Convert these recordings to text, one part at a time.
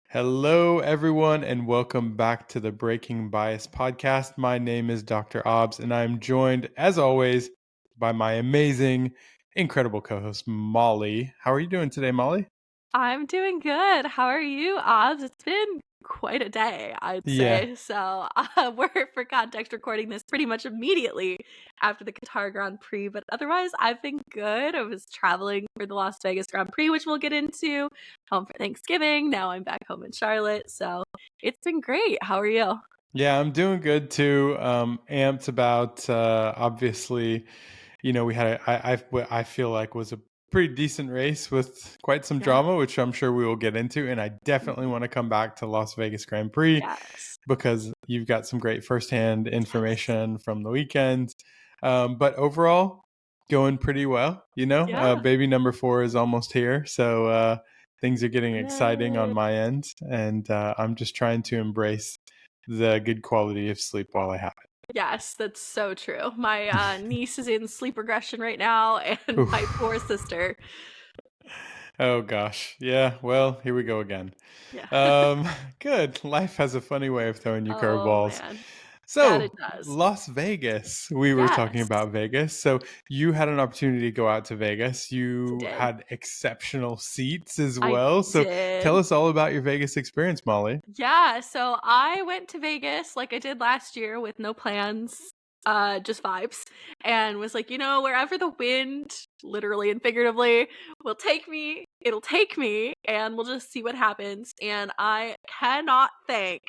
Hello, everyone, and welcome back to the Breaking Bias podcast. My name is Dr. Obbs, and I'm joined, as always, by my amazing, incredible co-host, Molly. How are you doing today, Molly? I'm doing good. How are you, Obbs? It's been quite a day, I'd Yeah, say. So we're, for context, recording this pretty much immediately after the Qatar Grand Prix. But otherwise, I've been good. I was traveling for the Las Vegas Grand Prix, which we'll get into, home for Thanksgiving. Now I'm back home in Charlotte. So it's been great. How are you? yeah, I'm doing good too. Amped about obviously, we had what I feel like was a pretty decent race with quite some Yeah. drama, which I'm sure we will get into. And I definitely want to come back to Las Vegas Grand Prix Yes. because you've got some great firsthand Yes. information from the weekend. But overall, going pretty well. Yeah. Baby number 4 is almost here, so things are getting exciting on Yay. my end, and I'm just trying to embrace the good quality of sleep while I have Yes, that's so true. My niece is in sleep regression right now, it. and my poor Oof. sister. Oh gosh, yeah. Well, here we go again. Yeah. Um, Good. Life has a funny way of throwing you Oh curveballs. man, that it So, does. Las Vegas. We were talking Yes, about Vegas. So, you had an opportunity to go out to Vegas. I You did. had exceptional seats as I well. So, tell did. us all about your Vegas experience, Molly. Yeah, so I went to Vegas like I did last year with no plans, just vibes, and was like, wherever the wind, literally and figuratively, will take me, it'll take me, and we'll just see what happens. And I cannot thank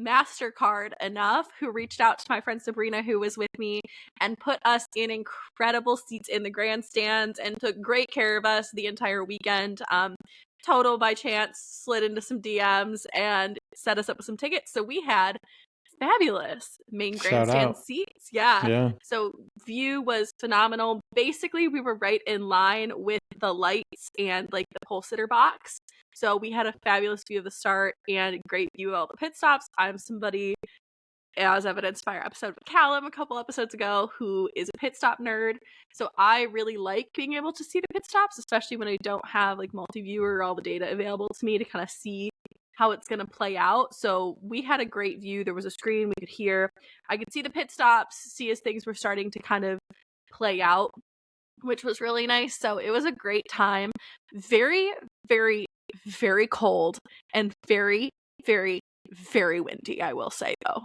MasterCard enough, who reached out to my friend Sabrina, who was with me, and put us in incredible seats in the grandstands and took great care of us the entire weekend. Total by chance slid into some DMs and set us up with some tickets. So we had fabulous main Shout grandstand out. seats. Yeah. Yeah. So view was phenomenal. Basically, we were right in line with the lights and like the pole sitter box. So we had a fabulous view of the start and great view of all the pit stops. I'm somebody, as evidenced by our episode with Callum a couple episodes ago, who is a pit stop nerd. So I really like being able to see the pit stops, especially when I don't have like multi-viewer or all the data available to me to kind of see how it's going to play out. So we had a great view. There was a screen we could hear. I could see the pit stops, see as things were starting to kind of play out, which was really nice. So it was a great time. Very, very, very cold and very, very, very windy, I will say, though.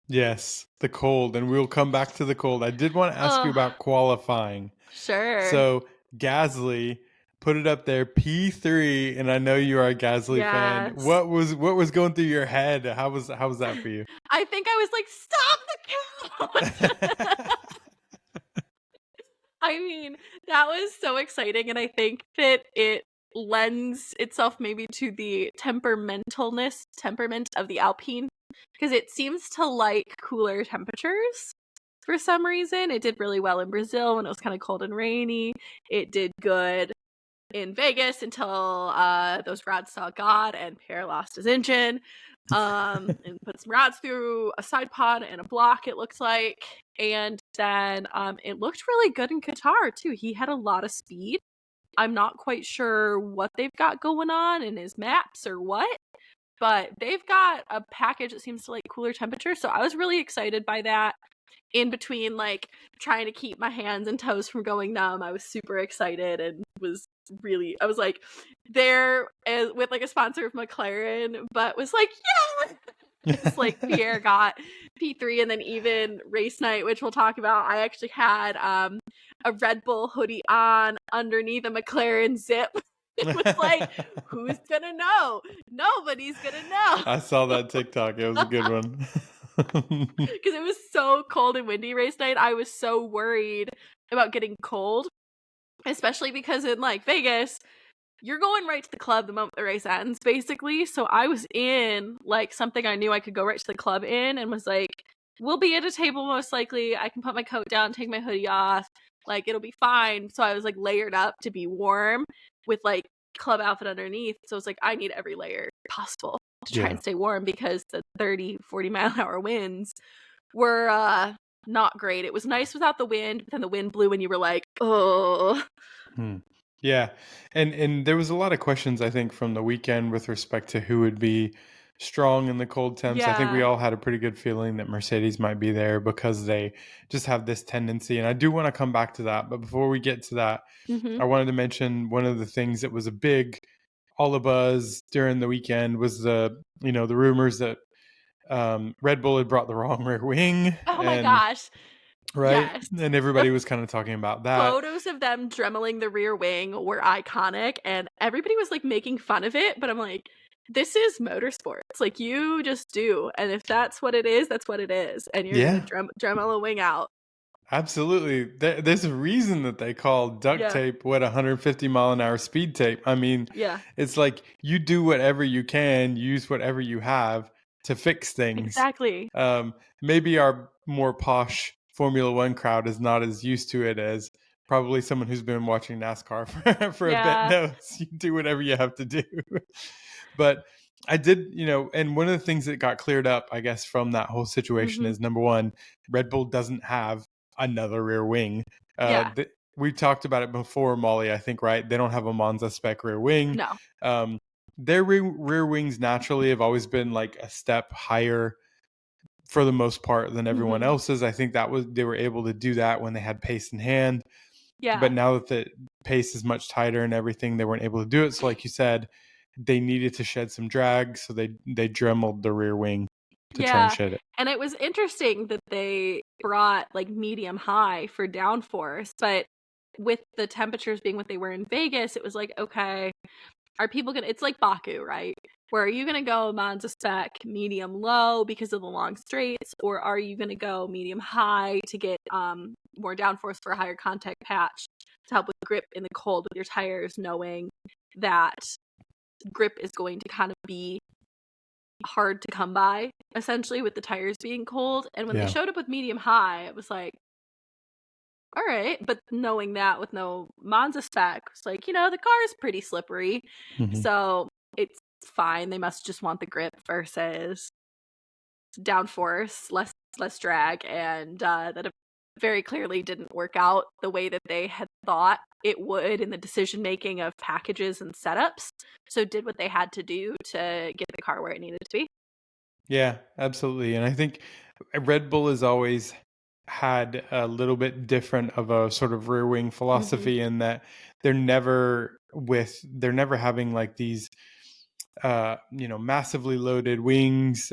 Yes, the cold, and we'll come back to the cold. I did want to ask you Oh, about qualifying. sure. So, Gasly put it up there, P3, and I know you are a Gasly fan. Yes. What was going through your head? How was that for you? I think I was like, stop the count. I mean, that was so exciting. And I think that it lends itself maybe to the temperament of the Alpine, because it seems to like cooler temperatures for some reason. It did really well in Brazil when it was kind of cold and rainy. It did good in Vegas until those rods saw God and Pierre lost his engine. And put some rods through a side pod and a block, it looked like. And then it looked really good in Qatar too. He had a lot of speed. I'm not quite sure what they've got going on in his maps or what, but they've got a package that seems to like cooler temperatures. So I was really excited by that. In between like trying to keep my hands and toes from going numb, I was super excited and I was like there with like a sponsor of McLaren, but was like, yeah, it's like Pierre got P3. And then even race night, which we'll talk about, I actually had a Red Bull hoodie on underneath a McLaren zip. It was like, who's gonna know? Nobody's gonna know. I saw that TikTok. It was a good one. Because it was so cold and windy race night. I was so worried about getting cold, especially because in like Vegas, you're going right to the club the moment the race ends, basically. So I was in like something I knew I could go right to the club in, and was like, we'll be at a table most likely. I can put my coat down, take my hoodie off. Like, it'll be fine. So I was like layered up to be warm with like club outfit underneath. So it's like, I need every layer possible to try Yeah. and stay warm, because the 30, 40 mile an hour winds were not great. It was nice without the wind, but then the wind blew and you were like, oh. Hmm. Yeah. And there was a lot of questions, I think, from the weekend with respect to who would be strong in the cold temps. I think we Yeah. all had a pretty good feeling that Mercedes might be there because they just have this tendency. And I do want to come back to that. But before we get to that, Hmm. I wanted to mention one of the things that was a big all the buzz during the weekend was the rumors that Red Bull had brought the wrong rear wing, Oh my and gosh. right, Yes. and The everybody was kind of talking about that. photos of them dremeling the rear wing were iconic, and everybody was like making fun of it, but I'm like, this is motorsports. Like, you just do, and if that's what it is, that's what it is, and you're gonna Yeah, dremel a wing out. absolutely. There's a reason that they call duct Yeah. tape 150-mile-an-hour speed tape. I mean, Yeah. it's like you do whatever you can, use whatever you have to fix things. Exactly. Um, Maybe our more posh Formula One crowd is not as used to it as probably someone who's been watching NASCAR for a bit Yeah. knows. You do whatever you have to do. But I did, and one of the things that got cleared up, I guess, from that whole situation Mhm. is number one, Red Bull doesn't have another rear wing. Yeah. We talked about it before, Molly, I think, right? They don't have a Monza spec rear wing. No. Um, their rear wings naturally have always been like a step higher for the most part than everyone Mhm. else's. I think they were able to do that when they had pace in hand. But Yeah. now that the pace is much tighter and everything, they weren't able to do it. So, like you said, they needed to shed some drag, so they dremeled the rear wing to try and Yeah, shed it. and it was interesting that they brought, like, medium high for downforce, but with the temperatures being what they were in Vegas, it was like, okay, are people gonna, it's like Baku, right? Where are you gonna go Monza spec medium low because of the long straights, or are you gonna go medium high to get more downforce for a higher contact patch to help with grip in the cold with your tires, knowing that grip is going to kind of be hard to come by, essentially, with the tires being cold. And when they Yeah. showed up with medium high, it was like, all right. But knowing that with no Monza spec, it's like, the car is pretty slippery. Mhm. So it's fine. They must just want the grip versus downforce, less drag, and that it very clearly didn't work out the way that they had thought it would in the decision making of packages and setups. So did what they had to do to get the car where it needed to be. Yeah, absolutely. And I think Red Bull has always had a little bit different of a sort of rear wing Hmm. philosophy in that they're never having like these massively loaded wings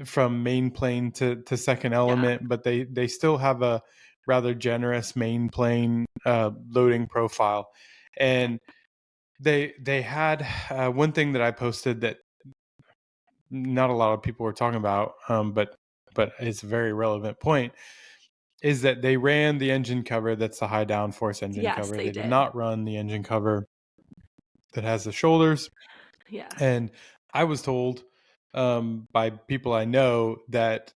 from main plane to second Yeah. element, but they still have a rather generous main plane loading profile. And they had one thing that I posted that not a lot of people were talking about, but it's a very relevant point, is that they ran the engine cover that's the high downforce engine Yes, cover. they They did did. not run the engine cover that has the shoulders. Yeah. And I was told by people I know that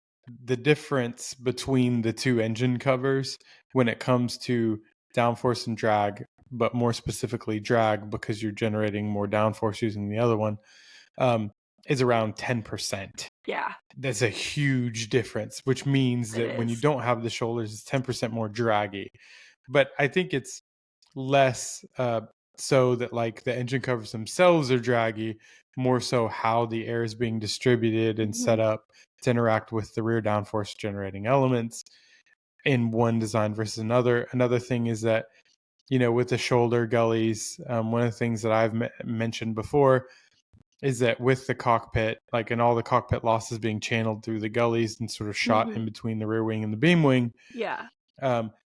the difference between the two engine covers when it comes to downforce and drag, but more specifically drag because you're generating more downforce using the other one, um, is around 10%. Yeah, That's a huge difference, which means it that when you is. don't have the shoulders, it's 10% more draggy. But I think it's less so that like the engine covers themselves are draggy, more so how the air is being distributed and set Mhm. up to interact with the rear downforce generating elements in one design versus another. Another thing is that, with the shoulder gullies, one of the things that I've mentioned before is that with the cockpit, like, and all the cockpit losses being channeled through the gullies and sort of shot in Mhm. between the rear wing and the beam wing, Yeah.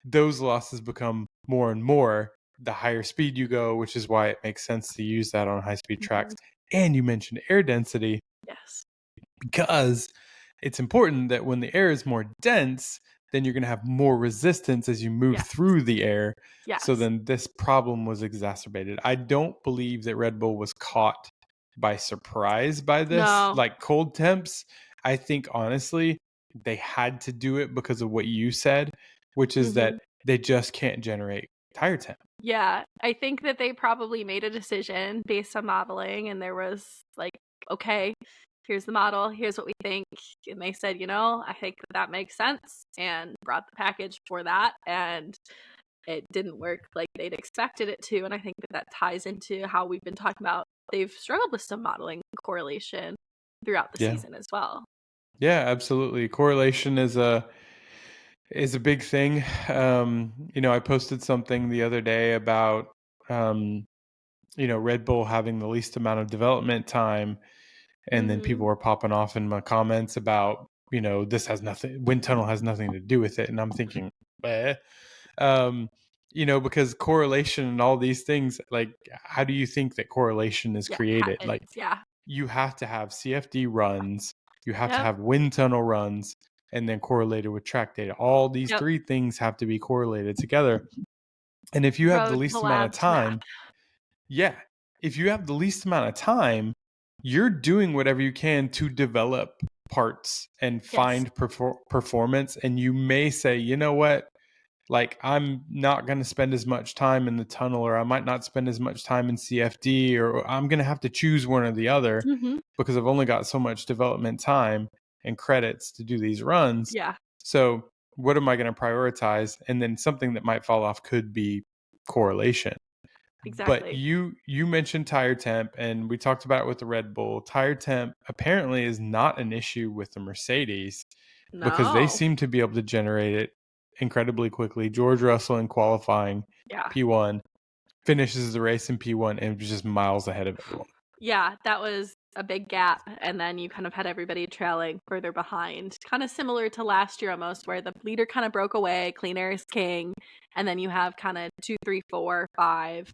those losses become more and more the higher speed you go, which is why it makes sense to use that on high speed tracks. Mhm. And you mentioned air density Yes. because it's important that when the air is more dense, then you're going to have more resistance as you move Yes. through the air. So Yes. then this problem was exacerbated. I don't believe that Red Bull was caught by surprise by this, No. like cold temps. I think honestly, they had to do it because of what you said, which is that Mhm. they just can't generate tire temp. Yeah, I think that they probably made a decision based on modeling, and there was like, okay, here's the model, here's what we think, and they said, I think that makes sense, and brought the package for that, and it didn't work like they'd expected it to. And I think that ties into how we've been talking about they've struggled with some modeling correlation throughout the Yeah. season as well. Yeah, absolutely. Correlation is a big thing. I posted something the other day about Red Bull having the least amount of development time, and then people were popping off in my comments about, this has nothing, wind tunnel has nothing to do with it. And I'm thinking, eh. Because correlation and all these things, like, how do you think that correlation is created? Happens, Like, yeah. you have to have CFD runs, you have to Yep. have wind tunnel runs, and then correlated with track data. All these Yep. three things have to be correlated together. And if you have the Road least to amount lab of to map. time, yeah, if you have the least amount of time, you're doing whatever you can to develop parts and find performance. And you may say, you know what? Like, I'm not going to spend as much time in the tunnel, or I might not spend as much time in CFD, or I'm going to have to choose one or the other because I've only got so much development time and credits to do these runs. Yeah. So what am I going to prioritize? And then something that might fall off could be correlation. Exactly. But you mentioned tire temp, and we talked about it with the Red Bull. Tire temp apparently is not an issue with the Mercedes because they seem to be able to generate it incredibly quickly. George Russell in qualifying, P1, finishes the race in P1 and was just miles ahead of everyone. Yeah, that was a big gap, and then you kind of had everybody trailing further behind. Kind of similar to last year almost, where the leader kind of broke away, clean air is king, and then you have kind of 2, 3, 4, 5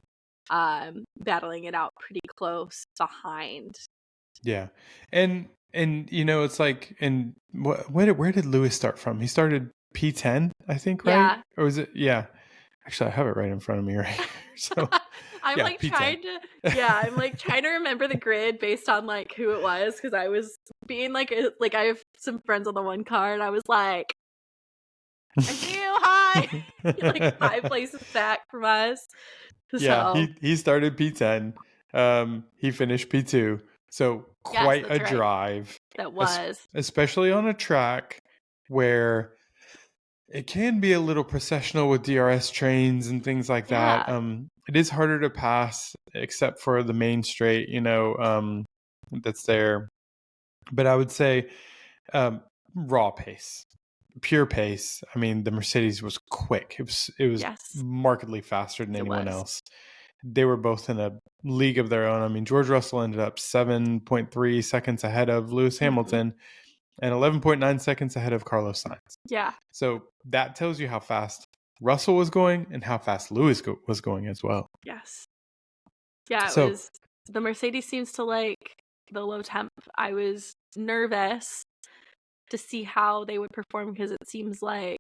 battling it out pretty close behind. Yeah. And it's like, and where did Lewis start from? He started P10, I think, right? Yeah. Or was it? Yeah. Actually, I have it right in front of me right here. So I'm like P10. I'm like trying to remember the grid based on like who it was, because I was being like I have some friends on the one car, and I was like, are you high? Like 5 places back from us. Yeah, So he started P10. He finished P2. So yes, quite that's a right. drive. That was. Especially on a track where it can be a little processional with DRS trains and things like that. It is harder to pass, except for the main straight, that's there. But I would say raw pace, pure pace. I mean, the Mercedes was quick. It was markedly faster than anyone else. They were both in a league of their own. I mean, George Russell ended up 7.3 seconds ahead of Lewis Hamilton and 11.9 seconds ahead of Carlos Sainz. Yeah. So that tells you how fast Russell was going and how fast Lewis was going as well. Yes. Yeah, it was. The Mercedes seems to like the low temp. I was nervous to see how they would perform, because it seems like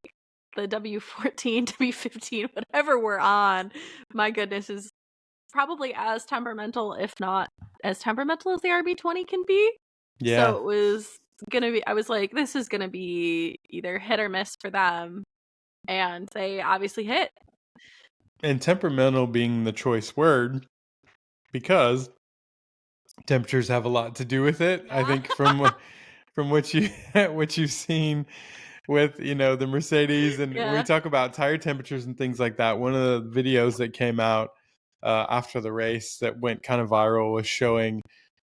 the W14 to B15, whatever we're on, my goodness, is probably as temperamental, if not as temperamental as the RB20 can be. Yeah. So it was gonna be, I was like, this is gonna be either hit or miss for them, and they obviously hit. And temperamental being the choice word, because temperatures have a lot to do with it. I think from what you've seen with the Mercedes, and when we talk about tire temperatures and things like that, one of the videos that came out after the race that went kind of viral was showing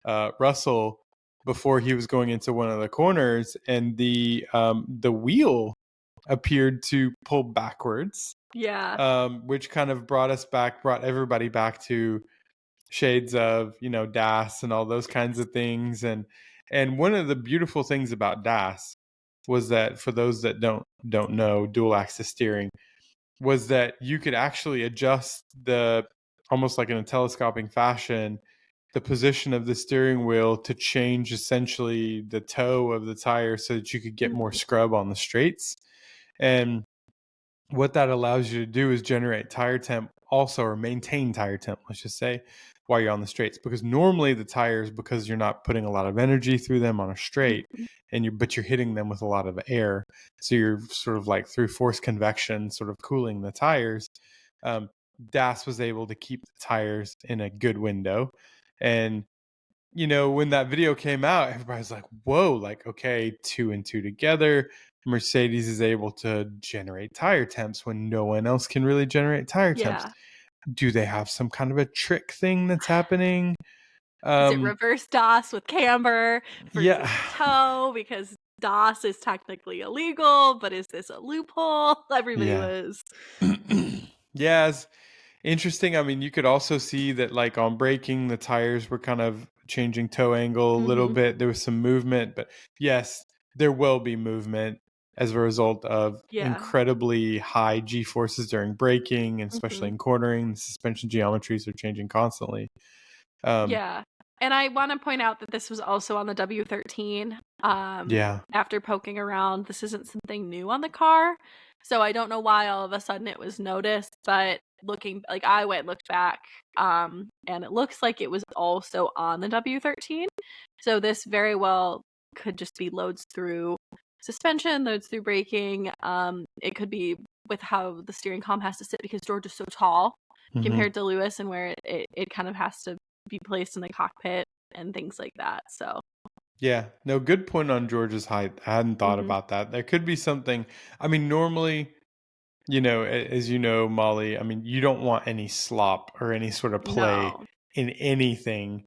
Russell before he was going into one of the corners, and the wheel appeared to pull backwards. Which kind of brought everybody back to shades of DAS and all those kinds of things. And one of the beautiful things about DAS was that, for those that don't know dual axis steering, was that you could actually adjust almost like in a telescoping fashion, the position of the steering wheel to change essentially the toe of the tire so that you could get more scrub on the straights. And what that allows you to do is generate tire temp also, or maintain tire temp, let's just say, while you're on the straights. Because normally the tires, because you're not putting a lot of energy through them on a straight, but you're hitting them with a lot of air, so you're sort of like through forced convection sort of cooling the tires. DAS was able to keep the tires in a good window. And when that video came out, everybody's like, whoa, like, okay, 2 and 2 together. Mercedes is able to generate tire temps when no one else can really generate tire temps. Yeah. Do they have some kind of a trick thing that's happening? Is it reverse DOS with camber Yeah. versus toe? Because DOS is technically illegal, but is this a loophole? Everybody Yeah. was. Yeah, it's interesting. I mean, you could also see that like on braking, the tires were kind of changing toe angle a little bit. There was some movement, but yes, there will be movement as a result of incredibly high G-forces during braking, and especially in cornering. The suspension geometries are changing constantly. Yeah. And I want to point out that this was also on the W13. After poking around, this isn't something new on the car. So I don't know why all of a sudden it was noticed, but I went and looked back, and it looks like it was also on the W13. So this very well could just be loads through suspension, loads through braking. It could be with how the steering column has to sit because George is so tall compared to Lewis, and where it kind of has to be placed in the cockpit and things like that. So yeah, no, good point on George's height. I hadn't thought about that. There could be something. I mean, normally, as you know, Molly, I mean, you don't want any slop or any sort of play in anything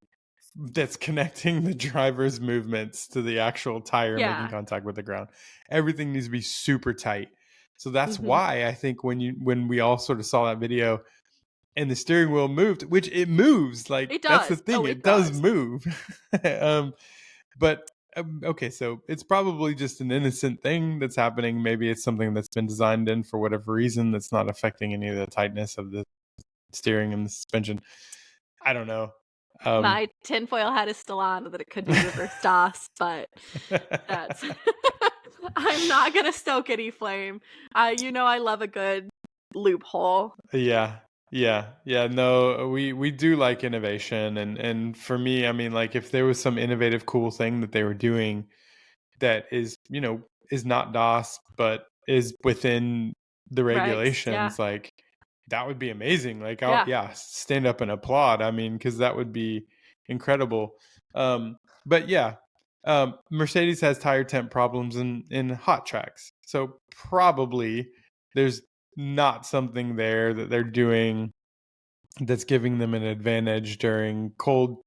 that's connecting the driver's movements to the actual tire making contact with the ground. Everything needs to be super tight. So that's why I think when we all sort of saw that video and the steering wheel moved, which it moves, like it does. That's the thing, it does move. But okay, so it's probably just an innocent thing that's happening. Maybe it's something that's been designed in for whatever reason that's not affecting any of the tightness of the steering and the suspension. I don't know. My tinfoil hat is still on that it could be reverse DOS, but that's I'm not gonna stoke any flame. I love a good loophole. Yeah. No, we do like innovation, and for me, I mean, like if there was some innovative, cool thing that they were doing that is not DOS but is within the regulations, like that would be amazing. Like stand up and applaud. I mean, because that would be incredible. But yeah, Mercedes has tire temp problems in hot tracks, so probably there's not something there that they're doing that's giving them an advantage during cold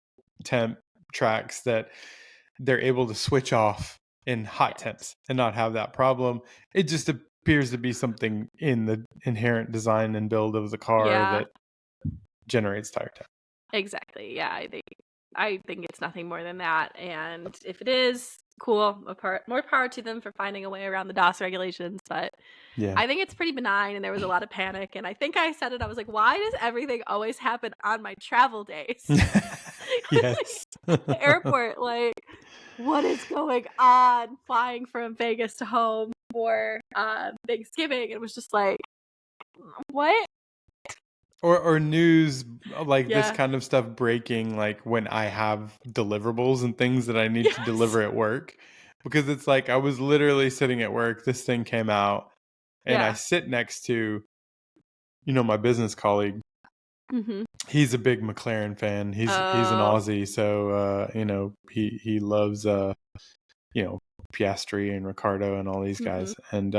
temp tracks that they're able to switch off in hot temps and not have that problem. It just appears to be something in the inherent design and build of the car that generates tire temp. Exactly. Yeah, I think it's nothing more than that. And if it is, cool, more power to them for finding a way around the DOS regulations. But I think it's pretty benign, and there was a lot of panic. And I think I said it, I was like, why does everything always happen on my travel days? Yes. The airport, like, what is going on? Flying from Vegas to home for Thanksgiving. It was just like, what? Or news like this kind of stuff breaking, like when I have deliverables and things that I need to deliver at work, because it's like I was literally sitting at work, this thing came out, and I sit next to my business colleague. He's a big McLaren fan. He's an Aussie, so he loves Piastri and Ricciardo and all these guys, and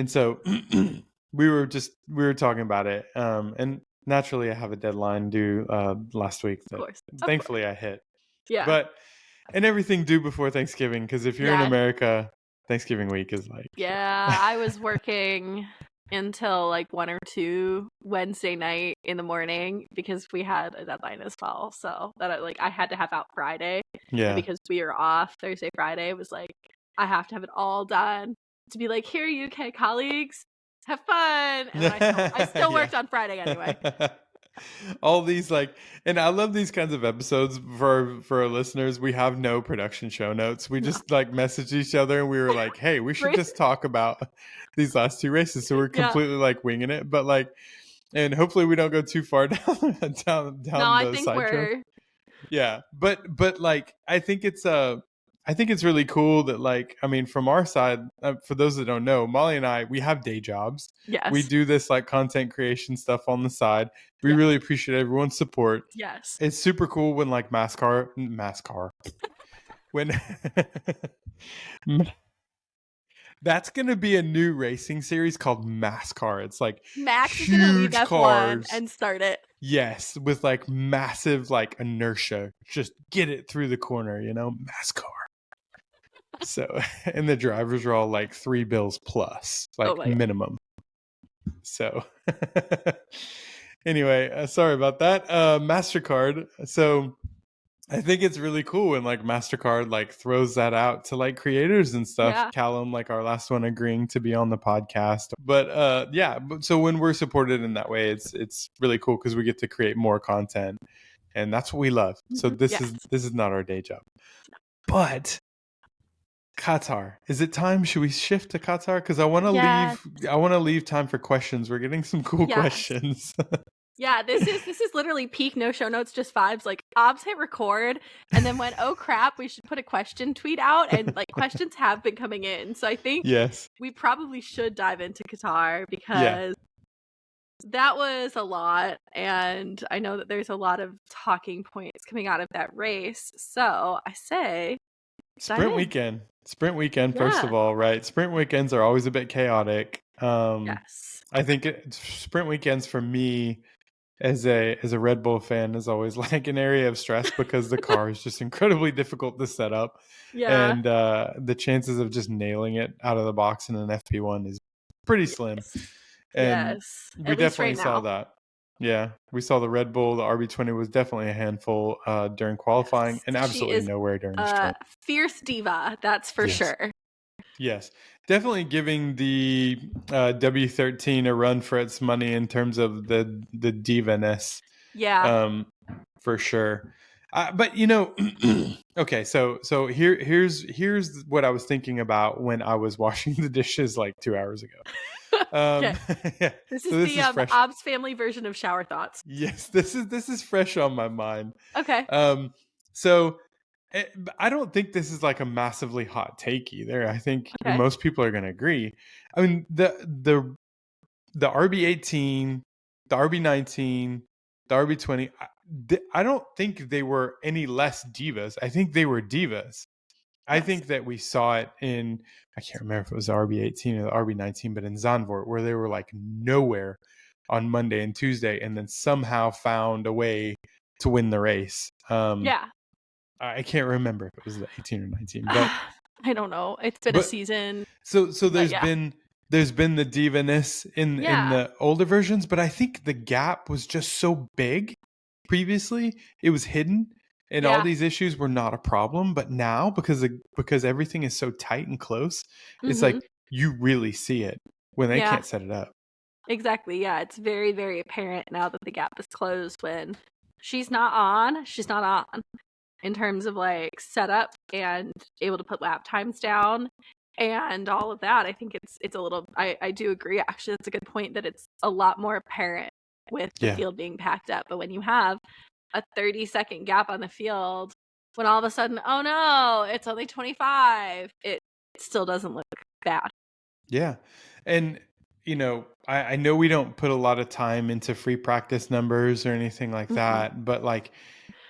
so we were talking about it, and naturally I have a deadline due last week that thankfully I hit. But and everything due before Thanksgiving, because if you're in America, Thanksgiving week is like I was working until like 1 or 2 Wednesday night in the morning because we had a deadline as well. So that I had to have out Friday. And because we were off Thursday, Friday, it was like I have to have it all done to be like, here, UK colleagues, have fun. And I still worked on Friday anyway. All these and I love these kinds of episodes for our listeners. We have no production show notes. We just messaged each other, and we were like, hey, we should just talk about these last 2 races. So we're completely winging it, but and hopefully we don't go too far down the sidetrack. Yeah, but I think it's really cool that I mean, from our side, for those that don't know, Molly and I, we have day jobs. Yes. We do this content creation stuff on the side. We really appreciate everyone's support. Yes. It's super cool when when That's going to be a new racing series called NASCAR. It's like Max is gonna leave huge F1 cars. and start it. Yes, with like massive like inertia. Just get it through the corner, NASCAR. So, and the drivers are all like $3 plus, like minimum. So, anyway, sorry about that. MasterCard. So, I think it's really cool when like MasterCard like throws that out to like creators and stuff. Yeah. Callum, like our last one, agreeing to be on the podcast. But so when we're supported in that way, it's really cool because we get to create more content, and that's what we love. So this is not our day job. But Qatar, is it time? Should we shift to Qatar? Because I want to leave. I want to leave time for questions. We're getting some cool questions. Yeah, this is literally peak no show notes, just vibes. Like Obbs hit record and then went, oh crap, we should put a question tweet out, and like questions have been coming in. So I think we probably should dive into Qatar because that was a lot, and I know that there's a lot of talking points coming out of that race. So I say Sprint weekend, first of all, right? Sprint weekends are always a bit chaotic. I think sprint weekends for me as a Red Bull fan is always like an area of stress because the car is just incredibly difficult to set up. And the chances of just nailing it out of the box in an FP1 is pretty slim. And we definitely saw that. Yeah, we saw the Red Bull, the RB20 was definitely a handful during qualifying and absolutely nowhere during the sprint. Fierce diva, that's for sure. Yes, definitely giving the W13 a run for its money in terms of the diva-ness. Yeah. For sure. But okay, so here's what I was thinking about when I was washing the dishes like 2 hours ago. This is the Obbs family version of shower thoughts. Yes, this is fresh on my mind. Okay. So I don't think this is like a massively hot take either. I think most people are going to agree. I mean, the RB18, the RB19, the RB20, I don't think they were any less divas. I think they were divas. I think that we saw it in, I can't remember if it was the RB18 or the RB19, but in Zandvoort, where they were like nowhere on Monday and Tuesday and then somehow found a way to win the race. I can't remember if it was the 18 or 19, but I don't know. It's been a season. So there's been the diva-ness in the older versions, but I think the gap was just so big previously. It was hidden and all these issues were not a problem, but now because everything is so tight and close, it's like you really see it when they can't set it up. Exactly. Yeah, it's very, very apparent now that the gap is closed when she's not on in terms of like setup and able to put lap times down and all of that. I think it's a little, I do agree. Actually, that's a good point that it's a lot more apparent with the field being packed up. But when you have a 30-second gap on the field, when all of a sudden, oh no, it's only 25, it still doesn't look bad. Yeah. And I know we don't put a lot of time into free practice numbers or anything like that, but like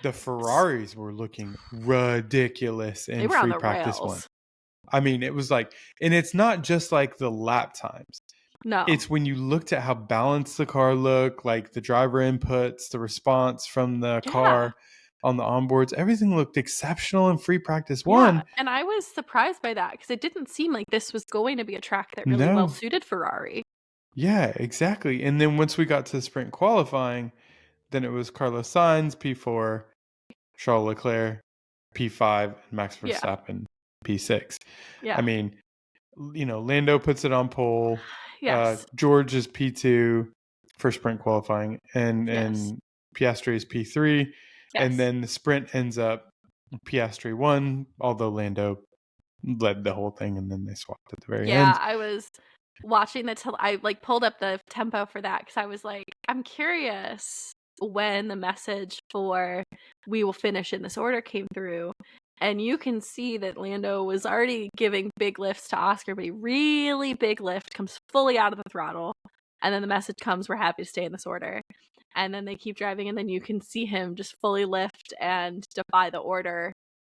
the Ferraris were looking ridiculous in free practice one. I mean, it was like, and it's not just like the lap times. No. It's when you looked at how balanced the car looked, like the driver inputs, the response from the car on the onboards, everything looked exceptional in free practice one. And I was surprised by that because it didn't seem like this was going to be a track that really well suited Ferrari. Yeah, exactly. And then once we got to sprint qualifying, then it was Carlos Sainz, P4, Charles Leclerc, P5, and Max Verstappen, P6. Yeah. I mean, Lando puts it on pole. Yes. George is P2 for sprint qualifying, and Piastri is P3. Yes. And then the sprint ends up Piastri 1, although Lando led the whole thing, and then they swapped at the very end. Yeah, I was watching I like pulled up the tempo for that because I was like, I'm curious when the message for we will finish in this order came through. And you can see that Lando was already giving big lifts to Oscar, but a really big lift comes fully out of the throttle. And then the message comes, we're happy to stay in this order. And then they keep driving, and then you can see him just fully lift and defy the order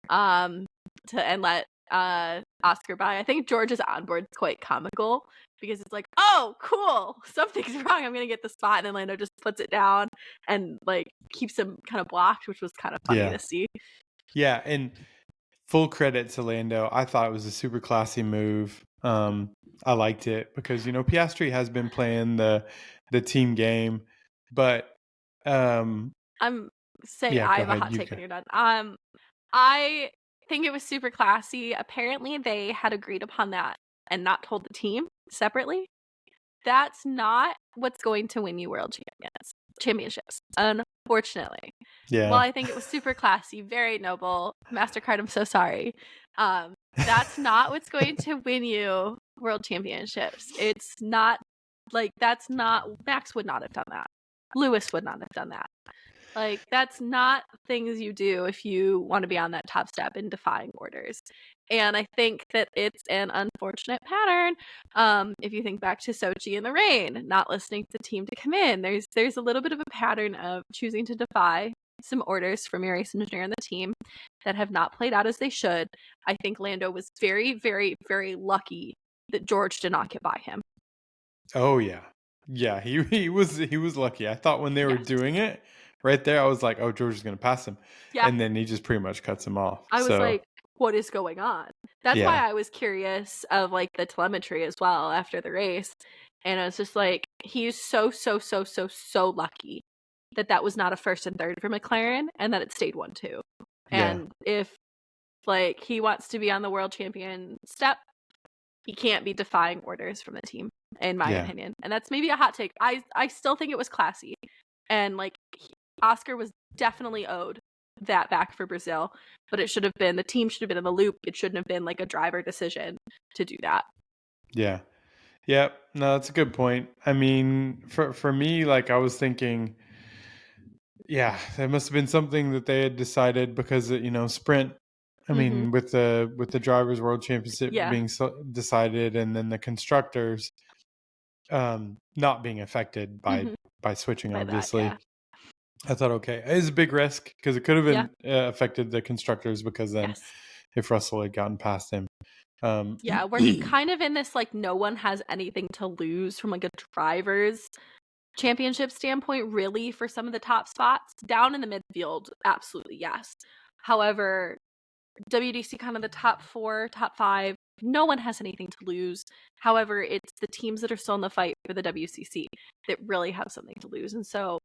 and let Oscar by. I think George's onboard is quite comical because it's like, oh, cool, something's wrong. I'm gonna get the spot, and then Lando just puts it down and like keeps him kind of blocked, which was kind of funny to see. Yeah, and full credit to Lando. I thought it was a super classy move. I liked it because Piastri has been playing the team game, but I'm say yeah, I go have a ahead. hot You take can. when you're done. I think it was super classy. Apparently, they had agreed upon that and not told the team separately. That's not what's going to win you world championships, unfortunately. Yeah. Well, I think it was super classy, very noble. MasterCard, I'm so sorry. That's not what's going to win you world championships. It's not that's not, Max would not have done that. Lewis would not have done that. Like, that's not things you do if you want to be on that top step in defying orders. And I think that it's an unfortunate pattern. If you think back to Sochi in the rain, not listening to the team to come in, there's a little bit of a pattern of choosing to defy some orders from your race engineer and the team that have not played out as they should. I think Lando was very, very, very lucky that George did not get by him. Oh yeah. Yeah, he was lucky. I thought when they were Yes. doing it right there, I was like, oh, George is going to pass him. Yeah. And then he just pretty much cuts him off. I was So, like, what is going on? That's why I was curious of like the telemetry as well after the race. And I was just like, he's so lucky that was not a first and third for McLaren and that it stayed 1-2. And if like he wants to be on the world champion step, he can't be defying orders from the team, in my opinion. And that's maybe a hot take. I still think it was classy. And like Oscar was definitely owed that back for Brazil, but it should have been, the team should have been in the loop. It shouldn't have been like a driver decision to do that. Yeah. Yeah. No, that's a good point. I mean, for me, like I was thinking, yeah, there must have been something that they had decided because sprint. I mean, with the drivers' world championship being decided, and then the constructors not being affected by switching, by obviously. That, I thought, okay, it is a big risk because it could have been affected the constructors because then if Russell had gotten past him. We're kind of in this like no one has anything to lose from like a driver's championship standpoint, really, for some of the top spots. Down in the midfield, absolutely yes. However, WDC kind of the top 4, top 5, no one has anything to lose. However, it's the teams that are still in the fight for the WCC that really have something to lose. And so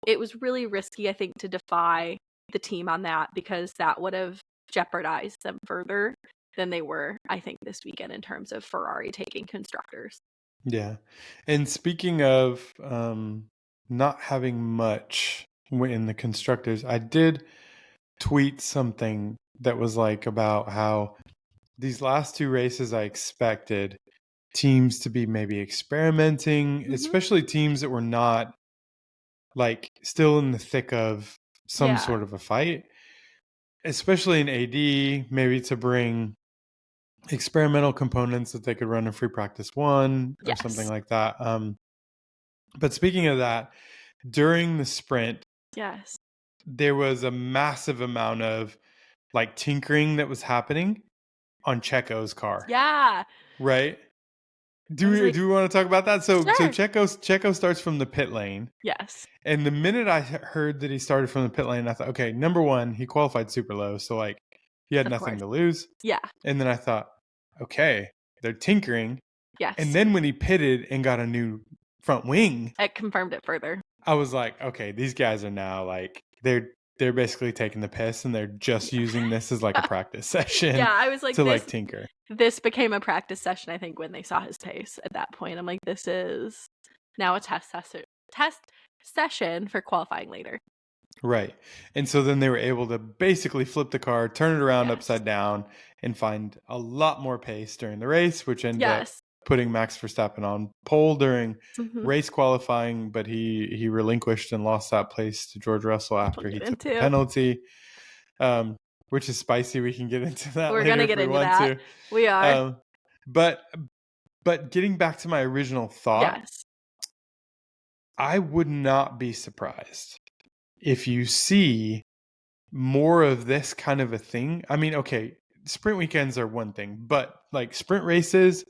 it was really risky, I think, to defy the team on that because that would have jeopardized them further than they were, I think, this weekend in terms of Ferrari taking constructors. Yeah. And speaking of not having much in the constructors, I did tweet something that was like about how these last 2 races I expected teams to be maybe experimenting, especially teams that were not like still in the thick of some sort of a fight, especially in AD, maybe to bring experimental components that they could run in free practice 1 or something like that. But speaking of that, during the sprint, there was a massive amount of like tinkering that was happening on Checo's car. Yeah. Right? Do we want to talk about that? So Checo starts from the pit lane. Yes. And the minute I heard that he started from the pit lane, I thought, okay, number one, he qualified super low, so like he had nothing to lose. Yeah. And then I thought, okay, they're tinkering. Yes. And then when he pitted and got a new front wing, it confirmed it further. I was like, okay, these guys are now like they're basically taking the piss and they're just using this as like a practice session. Yeah, I was like, to like tinker. This became a practice session, I think, when they saw his pace at that point. I'm like, this is now a test session for qualifying later. Right. And so then they were able to basically flip the car, turn it around upside down, and find a lot more pace during the race, which ended up putting Max Verstappen on pole during race qualifying, but he relinquished and lost that place to George Russell after he took the penalty, which is spicy. We can get into that We're later gonna if get we into want that. to. We are. But getting back to my original thought, I would not be surprised if you see more of this kind of a thing. I mean, okay, sprint weekends are one thing, but like sprint races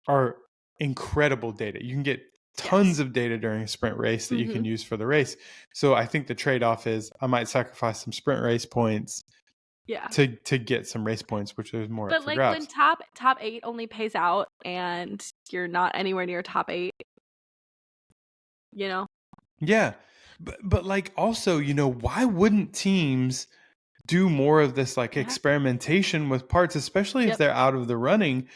are incredible data. You can get tons of data during a sprint race that you can use for the race. So I think the trade-off is I might sacrifice some sprint race points to get some race points, which is more up for like grabs. when top 8 only pays out and you're not anywhere near top 8, you know? Yeah. But like also, you know, why wouldn't teams do more of this like experimentation with parts, especially if they're out of the running,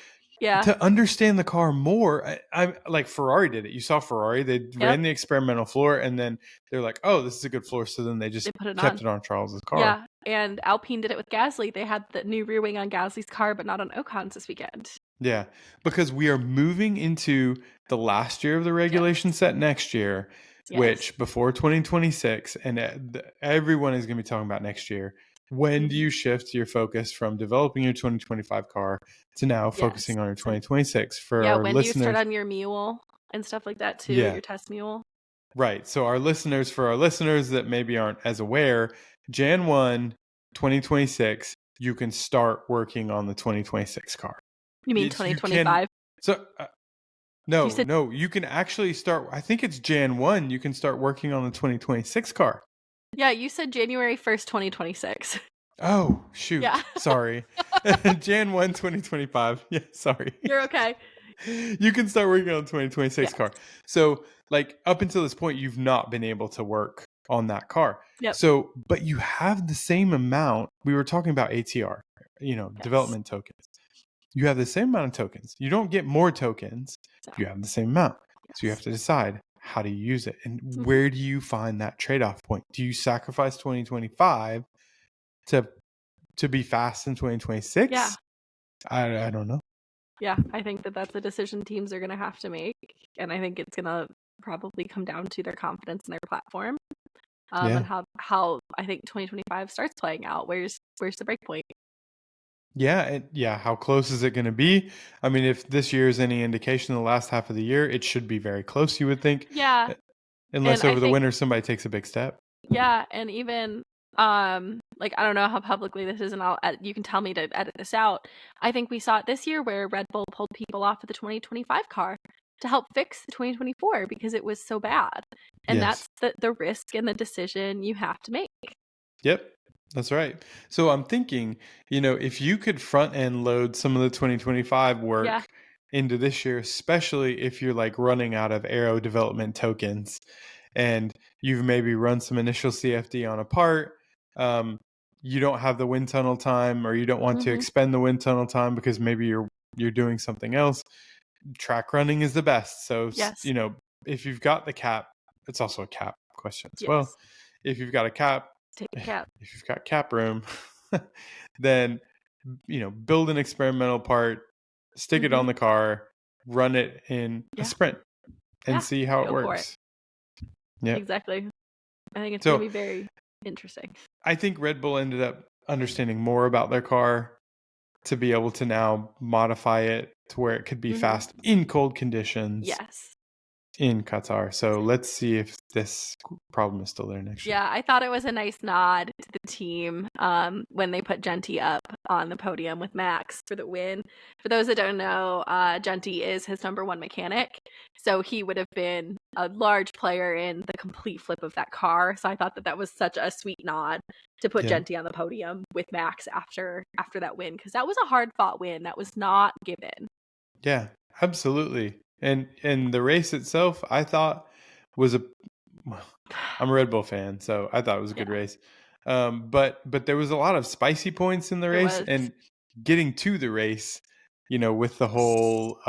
to understand the car more? I like Ferrari did it. You saw Ferrari, they ran the experimental floor and then they're like, oh, this is a good floor. So then they just kept it on Charles's car. Yeah. And Alpine did it with Gasly. They had the new rear wing on Gasly's car, but not on Ocon's this weekend. Yeah, because we are moving into the last year of the regulation set next year, which before 2026, and everyone is going to be talking about next year. When do you shift your focus from developing your 2025 car to now focusing on your 2026? For our when listeners, do you start on your mule and stuff like that too, your test mule? Right. So for our listeners that maybe aren't as aware, Jan 1, 2026, you can start working on the 2026 car. You mean 2025? No, you can actually start. I think it's Jan 1. You can start working on the 2026 car. Yeah, you said January 1st, 2026. Oh, shoot. Yeah. Sorry. Jan 1, 2025. Yeah, sorry. You're okay. You can start working on the 2026 car. So, like, up until this point, you've not been able to work on that car. Yep. So, but you have the same amount. We were talking about ATR, development tokens. You have the same amount of tokens. You don't get more tokens. You have the same amount. So you have to decide how to use it. And where do you find that trade-off point? Do you sacrifice 2025 to be fast in 2026? Yeah. I don't know. Yeah, I think that's a decision teams are going to have to make. And I think it's going to probably come down to their confidence in their platform. And how I think 2025 starts playing out. Where's the break point? Yeah, how close is it going to be? I mean, if this year is any indication, the last half of the year, it should be very close, you would think. Yeah. Unless over the winter somebody takes a big step. Yeah, and even like I don't know how publicly this is, and you can tell me to edit this out. I think we saw it this year where Red Bull pulled people off of the 2025 car to help fix the 2024 because it was so bad. And that's the risk and the decision you have to make. Yep. That's right. So I'm thinking, if you could front end load some of the 2025 work into this year, especially if you're like running out of aero development tokens and you've maybe run some initial CFD on a part, you don't have the wind tunnel time or you don't want to expend the wind tunnel time because maybe you're doing something else. Track running is the best. So, if you've got the cap, it's also a cap question as well. If you've got a cap, take a cap. If you've got cap room, then build an experimental part, stick it on the car, run it in a sprint, and see how it works. Yeah, exactly. I think it's going to be very interesting. I think Red Bull ended up understanding more about their car to be able to now modify it to where it could be fast in cold conditions. Yes. In Qatar. So let's see if this problem is still there next year. Yeah, I thought it was a nice nod to the team when they put Genty up on the podium with Max for the win. For those that don't know, Genty is his number one mechanic. So he would have been a large player in the complete flip of that car. So I thought that was such a sweet nod to put Genty on the podium with Max after that win. Because that was a hard fought win. That was not given. Yeah, absolutely. And the race itself, I thought I'm a Red Bull fan, so I thought it was a good race. But there was a lot of spicy points in the race, and getting to the race, with the whole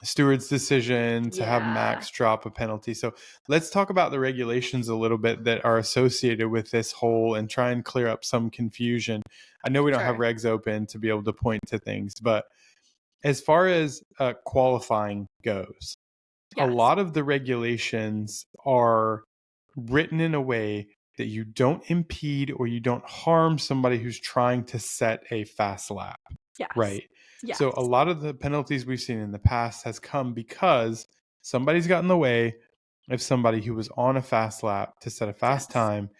steward's decision to have Max drop a penalty. So let's talk about the regulations a little bit that are associated with this whole and try and clear up some confusion. I know we don't have regs open to be able to point to things, but as far as qualifying goes, a lot of the regulations are written in a way that you don't impede or you don't harm somebody who's trying to set a fast lap. Yes. Right. Yes. So a lot of the penalties we've seen in the past has come because somebody's got in the way of somebody who was on a fast lap to set a fast time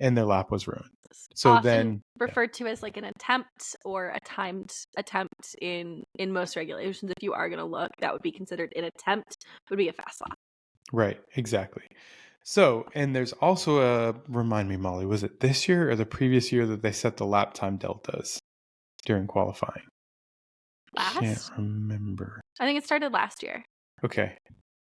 and their lap was ruined. So often then referred to as like an attempt or a timed attempt in most regulations. If you are going to look, that would be considered an attempt, would be a fast lap. right, exactly. So, and there's also remind me, Molly, was it this year or the previous year that they set the lap time deltas during qualifying? Can't remember. I think it started last year. Okay.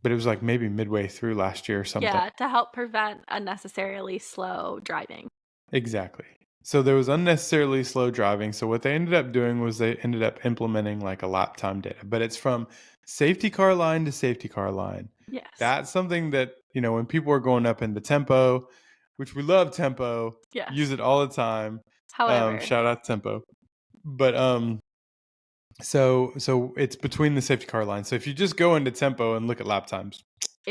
But it was like maybe midway through last year or something. Yeah, to help prevent unnecessarily slow driving. Exactly. So there was unnecessarily slow driving. So what they ended up doing was they ended up implementing like a lap time data, but it's from safety car line to safety car line. Yes. That's something that, when people are going up into tempo, which we love tempo, yes. use it all the time. However, shout out tempo. But so it's between the safety car lines. So if you just go into tempo and look at lap times,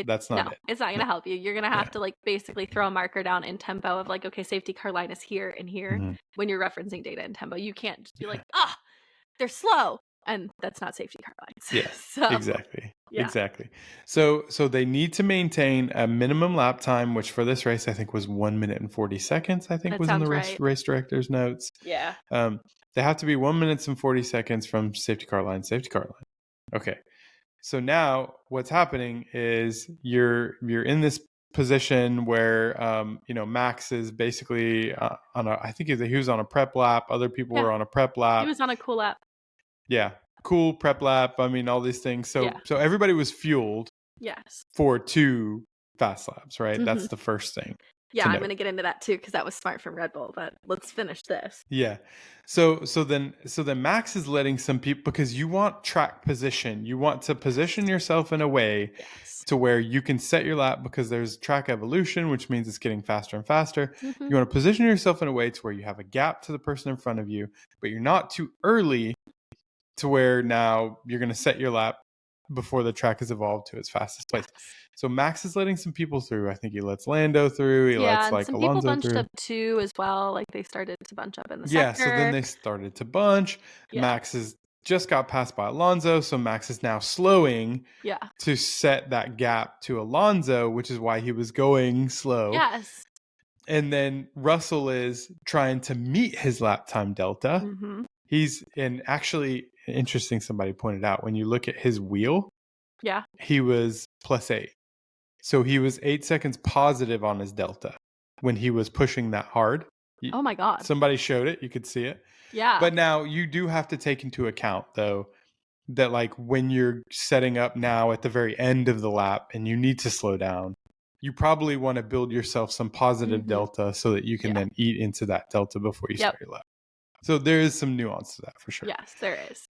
that's not it. It's not going to help you. You're going to have to like basically throw a marker down in tempo of like, okay, safety car line is here and here when you're referencing data in tempo. You can't just be like, they're slow. And that's not safety car lines. Yeah, exactly. Yeah. Exactly. So they need to maintain a minimum lap time, which for this race, I think was 1 minute and 40 seconds, I think that was in the race director's notes. Yeah. They have to be 1 minute and 40 seconds from safety car line. Okay. So now what's happening is you're in this position where, Max is basically I think he was on a prep lap. Other people were on a prep lap. He was on a cool lap. Yeah. Cool prep lap. I mean, all these things. So everybody was fueled. Yes. For 2 fast laps, right? That's the first thing. Yeah, I'm going to get into that too because that was smart from Red Bull. But let's finish this. Yeah. So then Max is letting some people, because you want track position. You want to position yourself in a way to where you can set your lap, because there's track evolution, which means it's getting faster and faster. You want to position yourself in a way to where you have a gap to the person in front of you, but you're not too early to where now you're going to set your lap before the track has evolved to its fastest place. So Max is letting some people through. I think he lets Lando through. He lets like some Alonso people bunched through. up too as well. Like they started to bunch up in the sector. Yeah, so then they started to bunch. Yeah. Max has just got passed by Alonso, so Max is now slowing to set that gap to Alonso, which is why he was going slow. Yes. And then Russell is trying to meet his lap time delta. He's actually interesting, somebody pointed out, when you look at his wheel, he was +8. So he was 8 seconds positive on his delta when he was pushing that hard. Oh my God. Somebody showed it. You could see it. Yeah. But now you do have to take into account, though, that like when you're setting up now at the very end of the lap and you need to slow down, you probably want to build yourself some positive delta so that you can then eat into that delta before you start your lap. So there is some nuance to that for sure. Yes, there is.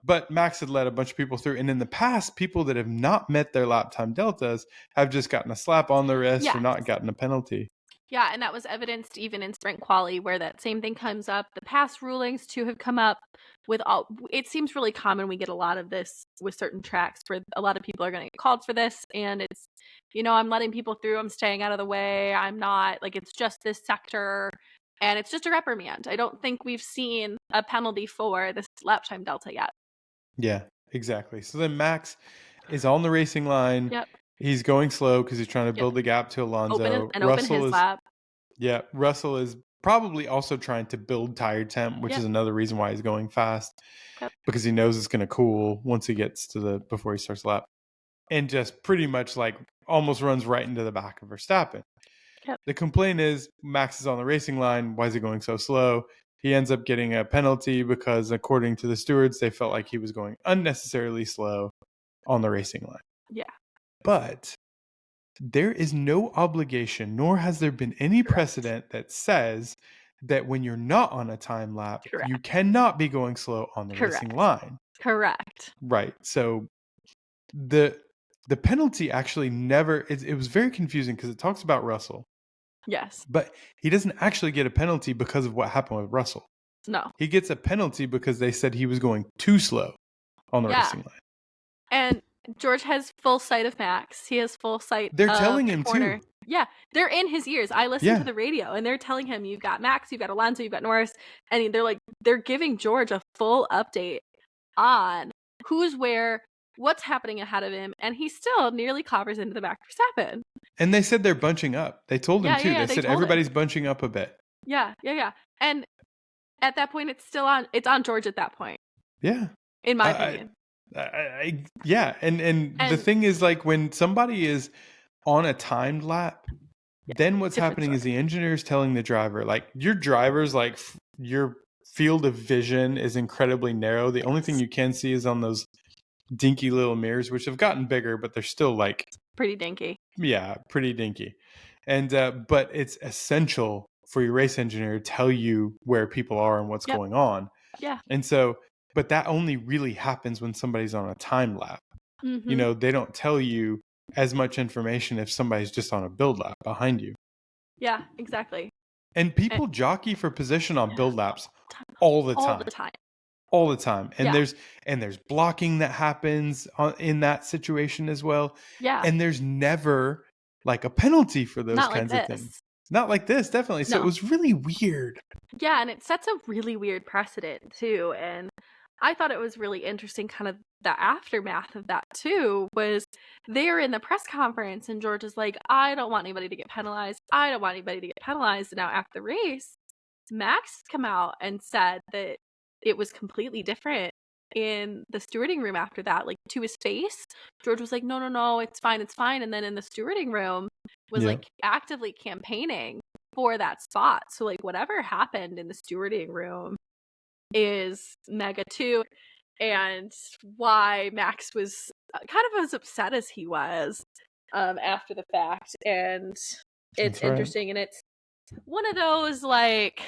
But Max had let a bunch of people through. And in the past, people that have not met their lap time deltas have just gotten a slap on the wrist or not gotten a penalty. Yeah, and that was evidenced even in sprint quali, where that same thing comes up. The past rulings too have come up with all. It seems really common. We get a lot of this with certain tracks where a lot of people are going to get called for this, and it's, I'm letting people through. I'm staying out of the way. I'm not, like, it's just this sector, and it's just a reprimand. I don't think we've seen a penalty for this lap time delta yet. Yeah, exactly. So then Max is on the racing line. Yep. He's going slow because he's trying to build the gap to Alonso. Open his lap. Yeah, Russell is probably also trying to build tire temp, which is another reason why he's going fast, because he knows it's going to cool once he gets to before he starts the lap, and just pretty much like almost runs right into the back of Verstappen. Yep. The complaint is Max is on the racing line. Why is he going so slow? He ends up getting a penalty because, according to the stewards, they felt like he was going unnecessarily slow on the racing line. Yeah. But there is no obligation, nor has there been any precedent that says that when you're not on a time lap, you cannot be going slow on the racing line. Correct. Right. So the penalty actually never, it was very confusing because it talks about Russell. Yes. But he doesn't actually get a penalty because of what happened with Russell. No. He gets a penalty because they said he was going too slow on the racing line. And George has full sight of Max. He has full sight. They're telling him too. Yeah, they're in his ears. I listen to the radio, and they're telling him, "You've got Max, you've got Alonso, you've got Norris," and they're giving George a full update on who's where, what's happening ahead of him, and he still nearly clobbers into the back of Verstappen. And they said they're bunching up. They told him too. They said everybody's bunching up a bit. Yeah. And at that point, it's on George at that point, Yeah. in my I, opinion. yeah. And the And thing is, like, when somebody is on a timed lap, then what's different happening story. is the engineer is telling the driver, like, your driver's like, your field of vision is incredibly narrow. The only thing Yes. you can see is on those dinky little mirrors, which have gotten bigger, but they're still like, Pretty dinky. yeah, pretty dinky. And but it's essential for your race engineer to tell you where people are and what's Yep. going on. Yeah. And so, but that only really happens when somebody's on a time lap. You Mm-hmm. know, they don't tell you as much information if somebody's just on a build lap behind you. Yeah, exactly. And And people jockey for position on yeah, build laps all the all time. the time. All the time. And Yeah. there's blocking that happens in that situation as well. Yeah. And there's never like a penalty for those Not like kinds of things. this. Not like this, definitely. So it No. was really weird. Yeah, and it sets a really weird precedent too. And I thought it was really interesting, kind of the aftermath of that too, was they were in the press conference and George is like, I don't want anybody to get penalized. I don't want anybody to get penalized. And now after the race, Max has come out and said that it was completely different in the stewarding room after that. Like, to his face, George was like, no, it's fine, it's fine. And then in the stewarding room was Yeah. like actively campaigning for that spot. So like whatever happened in the stewarding room is mega too. And why Max was kind of as upset as he was after the fact. And it's That's right. interesting. And it's one of those, like,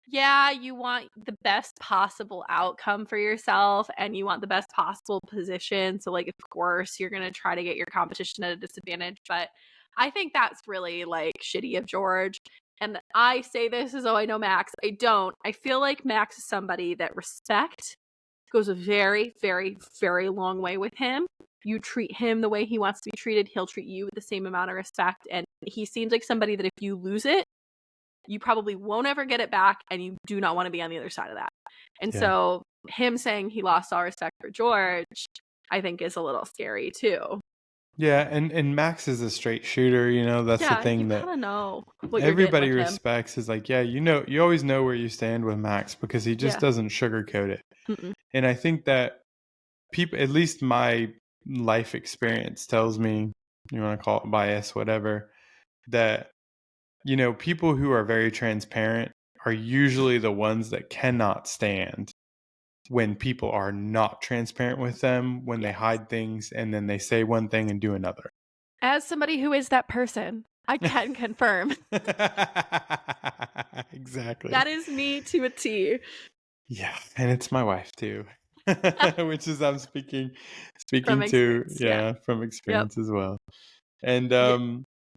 yeah, you want the best possible outcome for yourself and you want the best possible position. So, like, of course, you're going to try to get your competition at a disadvantage. But I think that's really, like, shitty of George. And I say this as though I know Max. I don't. I feel like Max is somebody that respect goes a very, very, very long way with him. You treat him the way he wants to be treated, he'll treat you with the same amount of respect. And he seems like somebody that if you lose it, you probably won't ever get it back, and you do not want to be on the other side of that. And Yeah. so him saying he lost all respect for George, I think is a little scary too. Yeah, and Max is a straight shooter, you know, that's the Yeah, you thing that kind of know what you're getting everybody with him. respects is like, yeah, you know, you always know where you stand with Max because he just Yeah. doesn't sugarcoat it. Mm-mm. And I think that people, at least my life experience tells me, you want to call it bias, whatever, that, you know, people who are very transparent are usually the ones that cannot stand when people are not transparent with them, when they Yes. hide things and then they say one thing and do another. As somebody who is that person, I can confirm Exactly. that is me to a T. Yeah, and it's my wife too. Which is I'm speaking From to, experience. yeah, from Yep. experience as well. And Yeah.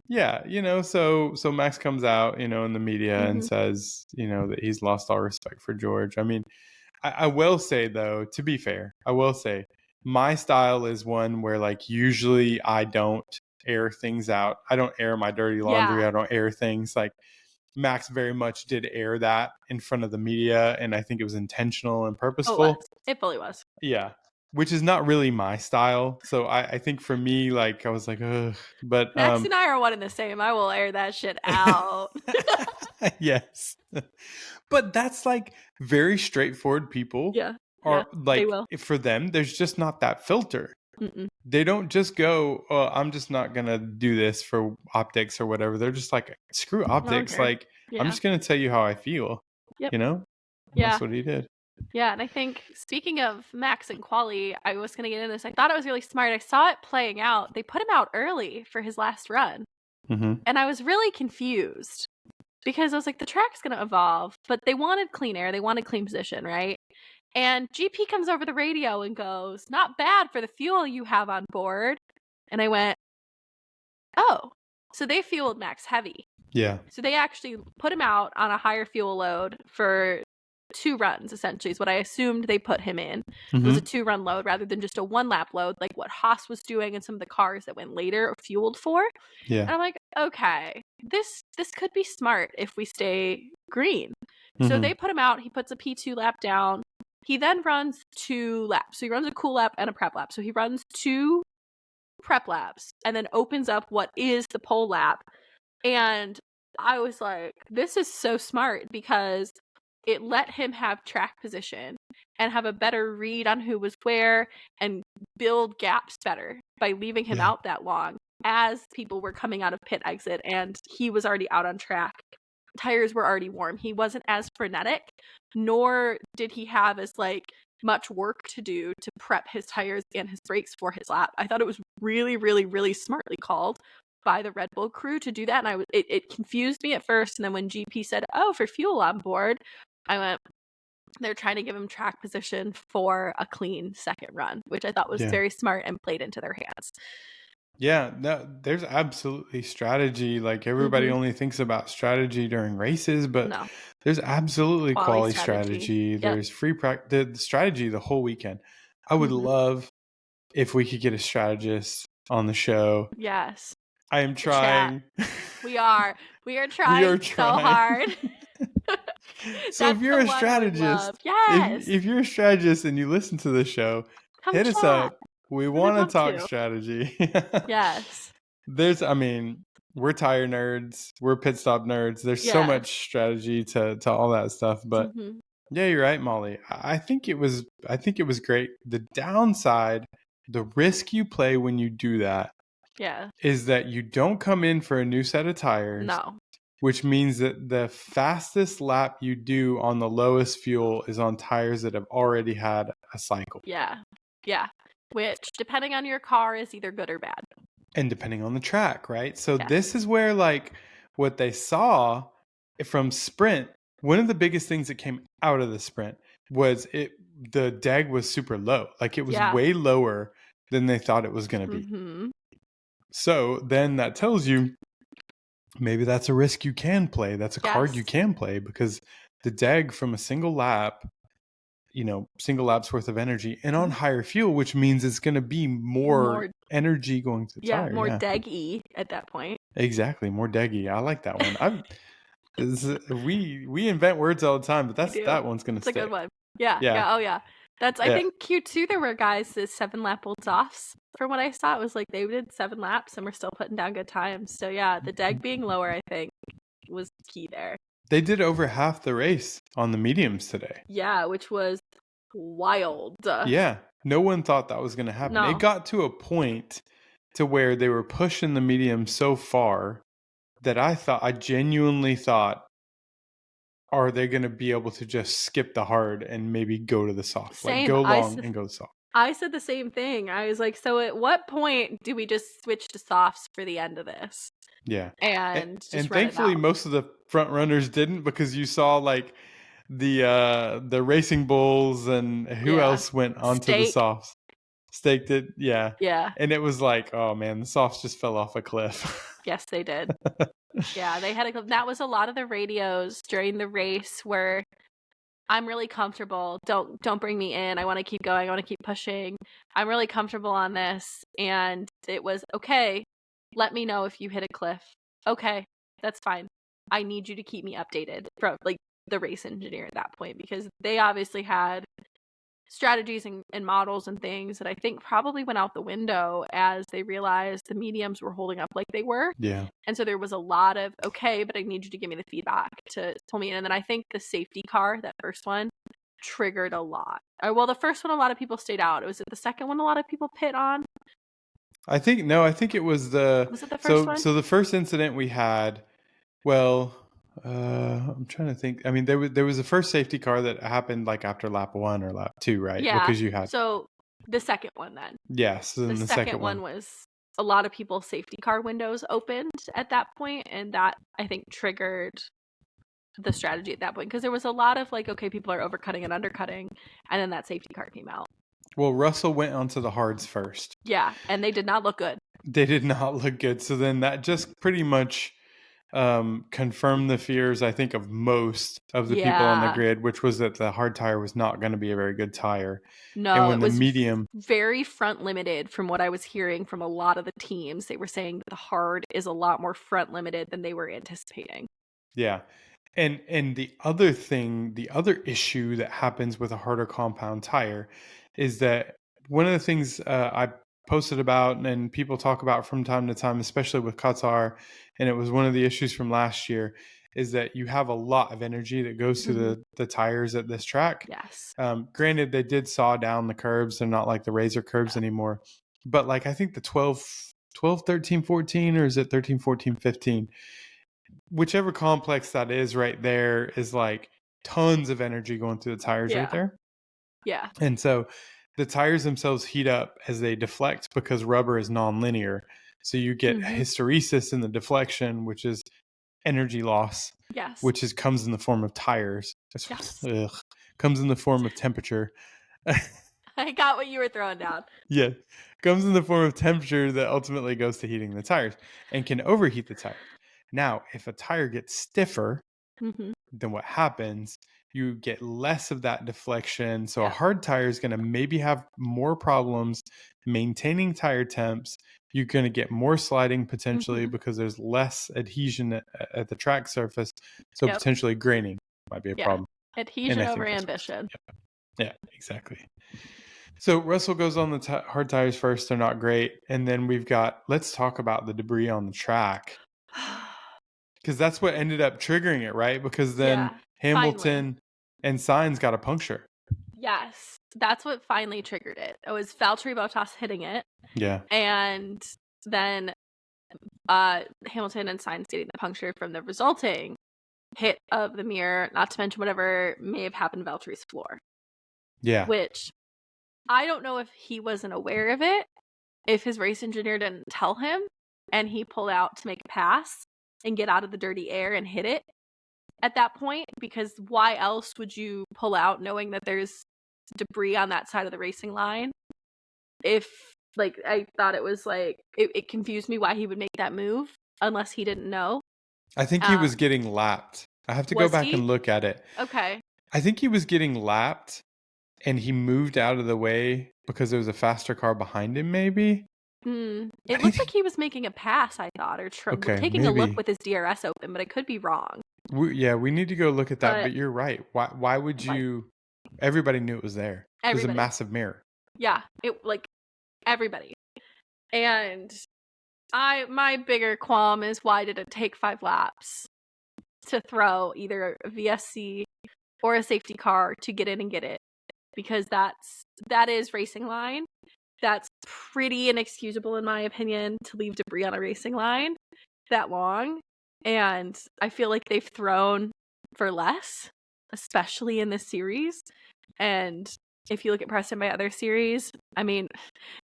yeah, you know, so Max comes out, you know, in the media and Mhm. says, you know, that he's lost all respect for George. I mean, I will say though, to be fair, I will say my style is one where, like, usually I don't air things out. I don't air my dirty laundry. Yeah. I don't air things. Like, Max very much did air that in front of the media, and I think it was intentional and Oh, it purposeful. was. It fully was. Yeah, which is not really my style. So I think for me, like, I was like, ugh. But Max and I are one and the same. I will air that shit out. yes, but that's like very straightforward people. Yeah. Are They like, will. for them, there's just not that filter. Mm-mm. They don't just go, oh, I'm just not gonna do this for optics or whatever. They're just like, screw optics. care. Like, I'm Yeah. just gonna tell you how I feel. Yep. You know? And Yeah. that's what he did. Yeah, and I think, speaking of Max and quali, I was going to get into this. I thought it was really smart. I saw it playing out. They put him out early for his last run. Mm-hmm. And I was really confused because I was like, the track's going to evolve, but they wanted clean air. They wanted clean position, right? And GP comes over the radio and goes, not bad for the fuel you have on board. And I went, oh, so they fueled Max heavy. Yeah. So they actually put him out on a higher fuel load for 2 runs, essentially, is what I assumed they put him in. It was a 2-run load rather than just a 1-lap load, like what Haas was doing and some of the cars that went later fueled for. Yeah. And I'm like, okay, this could be smart if we stay green. So they put him out. He puts a P2 lap down. He then runs 2 laps. So he runs a cool lap and a prep lap. So he runs 2 prep laps and then opens up what is the pole lap. And I was like, this is so smart because it let him have track position and have a better read on who was where and build gaps better by leaving him Yeah. out that long as people were coming out of pit exit and he was already out on track. Tires were already warm. He wasn't as frenetic, nor did he have as like much work to do to prep his tires and his brakes for his lap. I thought it was really, really, really smartly called by the Red Bull crew to do that, and it confused me at first. And then when GP said, "Oh, for fuel on board," I went, "They're trying to give him track position for a clean second run," which I thought was Yeah. very smart and played into their hands. Yeah, no, there's absolutely strategy. Like everybody Mhm. only thinks about strategy during races, but No, there's absolutely quality quality strategy. strategy. Yep. There's free practice, the strategy the whole weekend. I would Mhm. love if we could get a strategist on the show. Yes. I am The chat. trying. We are. We are We are trying so trying. hard. So if That's you're the a one I would love. strategist, Yes. if you're a strategist and you listen to the show, Come hit us chat. up. We We would want to love talk to. strategy. Yes. I mean, we're tire nerds, we're pit stop nerds. There's so Yes. much strategy to all that stuff. But Mhm. yeah, you're right, Molly. I think it was great. The downside, the risk you play when you do that Yeah. is that you don't come in for a new set of tires, No. which means that the fastest lap you do on the lowest fuel is on tires that have already had a cycle. Yeah. Yeah. Which, depending on your car, is either good or bad. And depending on the track, right? So Yes. this is where like what they saw from sprint, one of the biggest things that came out of the sprint was the DEG was super low. Like it was Yeah. way lower than they thought it was going to be. Mhm. So then that tells you maybe that's a risk you can play. That's a card you Yes. can play because the DEG from a single lap, single lap's worth of energy and on Mhm. higher fuel, which means it's going to be more energy going to the Yeah, tire. more Yeah, deggy at that point. exactly. More deggy. I like that one. We invent words all the time, but We do. that one's going to It's a good stick. one. Yeah. Yeah. Yeah. Oh, yeah. I Yeah. think Q2, there were guys that 7-lap olds offs. From what I saw, it was like they did 7 laps and were still putting down good times. So, yeah, the deg being lower, I think, was key there. They did over half the race on the mediums today. Yeah, which was wild. Yeah. No one thought that was going to happen. It No. got to a point to where they were pushing the mediums so far that I genuinely thought, are they going to be able to just skip the hard and maybe go to the soft? Like Same. go long and go soft. I said the same thing. I was like, so at what point do we just switch to softs for the end of this? Yeah. And just And run it thankfully out. most of the front runners didn't, because you saw like the Racing Bulls and who Yeah. else went onto the Steak. softs. Staked it. Yeah. Yeah. And it was like, oh man, the softs just fell off a cliff. Yes, they did. Yeah, they had that was a lot of the radios during the race where I'm really comfortable. Don't bring me in. I want to keep going. I want to keep pushing. I'm really comfortable on this. And it was okay. Let me know if you hit a cliff. Okay, that's fine. I need you to keep me updated from like the race engineer at that point, because they obviously had strategies and models and things that I think probably went out the window as they realized the mediums were holding up like they were. Yeah. And so there was a lot of, okay, but I need you to give me the feedback to tell me. And then I think the safety car, that first one, triggered a lot. Well, the first one, a lot of people stayed out. Was it the second one a lot of people pit on? I think it was Was it the first one? So the first incident we had, well, I'm trying to think. I mean, there was the first safety car that happened like after lap 1 or lap 2, right? Yeah. Because you had So the second one then. yes, and The second one was a lot of people's safety car windows opened at that point, and that I think triggered the strategy at that point, because there was a lot of like, okay, people are overcutting and undercutting, and then that safety car came out. Well, Russell went onto the hards first. Yeah, and they did not look good. They did not look good. So then that just pretty much confirmed the fears, I think, of most of the people on the grid, which was that the hard tire was not going to be a very good tire. No, and when it the was medium very front limited from what I was hearing from a lot of the teams. They were saying that the hard is a lot more front limited than they were anticipating. Yeah. And the other issue that happens with a harder compound tire is that one of the things I posted about and people talk about from time to time, especially with Qatar, and it was one of the issues from last year, is that you have a lot of energy that goes to the tires at this track. Yes. Granted, they did saw down the curbs. They're not like the razor curbs anymore. But like I think the 12, 13, 14, or is it 13, 14, 15? Whichever complex that is right there is like tons of energy going through the tires right there. Yeah. And so the tires themselves heat up as they deflect because rubber is nonlinear. So you get hysteresis in the deflection, which is energy loss, Yes. which comes in the form of tires. Yes. Comes in the form of temperature. I got what you were throwing down. Yeah. Comes in the form of temperature that ultimately goes to heating the tires and can overheat the tires. Now, if a tire gets stiffer, then what happens, you get less of that deflection. So a hard tire is going to maybe have more problems maintaining tire temps. You're going to get more sliding potentially because there's less adhesion at the track surface. So potentially graining might be a problem. Adhesion over ambition. Yeah, exactly. So Russell goes on the hard tires first. They're not great. And then let's talk about the debris on the track. Because that's what ended up triggering it, right? Because then Hamilton and Sainz got a puncture. Yes. That's what finally triggered it. It was Valtteri Bottas hitting it. Yeah. And then Hamilton and Sainz getting the puncture from the resulting hit of the mirror, not to mention whatever may have happened to Valtteri's floor. Yeah. Which I don't know if he wasn't aware of it, if his race engineer didn't tell him, and he pulled out to make a pass and get out of the dirty air and hit it at that point, because why else would you pull out knowing that there's debris on that side of the racing line? If, like, I thought it was like, it confused me why he would make that move unless he didn't know. I think he was getting lapped. I have to go back and look at it. Okay. I think he was getting lapped and he moved out of the way because there was a faster car behind him, maybe. It looked like he was making a pass, I thought, or taking a look with his DRS open, but I could be wrong. We need to go look at that, but you're right. Why would you? Everybody knew it was there. It was a massive mirror. Yeah, everybody. And my bigger qualm is, why did it take 5 laps to throw either a VSC or a safety car to get in and get it? Because that is racing line. That's pretty inexcusable, in my opinion, to leave debris on a racing line that long. And I feel like they've thrown for less, especially in this series. And if you look at precedent by other series, I mean,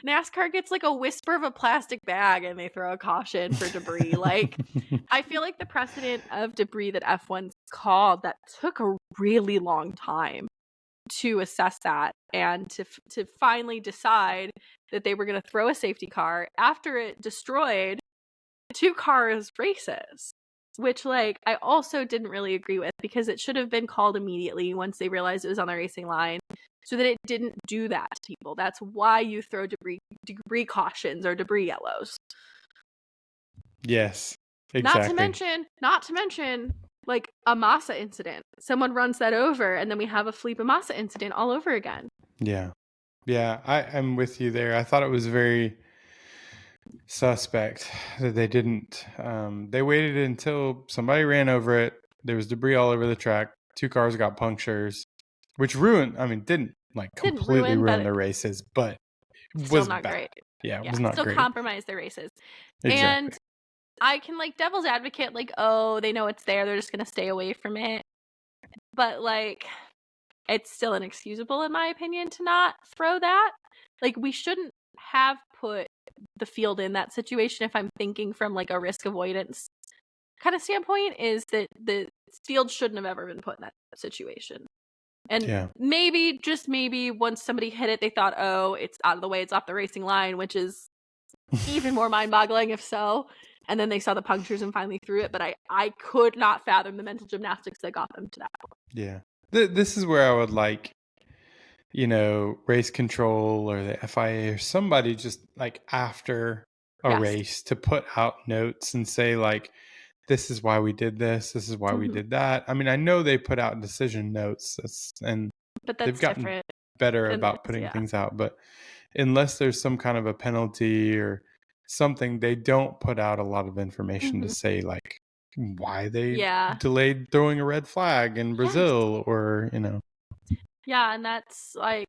NASCAR gets like a whisper of a plastic bag and they throw a caution for debris. Like, I feel like the precedent of debris that F1's called, that took a really long time to assess that and to finally decide that they were going to throw a safety car after it destroyed 2 cars' races, which, like, I also didn't really agree with, because it should have been called immediately once they realized it was on the racing line, so that it didn't do that to people. That's why you throw debris cautions or debris yellows. Yes, exactly. Not to mention like a Massa incident. Someone runs that over and then we have a Felipe Massa incident all over again. Yeah. I'm with you there. I thought it was very suspect that they didn't. They waited until somebody ran over it. There was debris all over the track. 2 cars got punctures, which didn't completely ruin their races, but it was not bad. Great. Yeah, it was not still great. Compromised their races. Exactly. And I can, like, devil's advocate, like, oh, they know it's there, they're just gonna stay away from it. But, like, it's still inexcusable, in my opinion, to not throw that. Like, we shouldn't have put the field in that situation. If I'm thinking from, like, a risk avoidance kind of standpoint, is that the field shouldn't have ever been put in that situation. And maybe, just maybe, once somebody hit it, they thought, oh, it's out of the way, it's off the racing line, which is even more mind-boggling if so. And then they saw the punctures and finally threw it. But I could not fathom the mental gymnastics that got them to that point. Yeah. This is where I would like, race control or the FIA or somebody just like after a race to put out notes and say, like, this is why we did this. This is why we did that. I mean, I know they put out decision notes but they've gotten better about putting things out. But unless there's some kind of a penalty or something, they don't put out a lot of information to say like why they delayed throwing a red flag in Brazil or, you know. Yeah, and that's like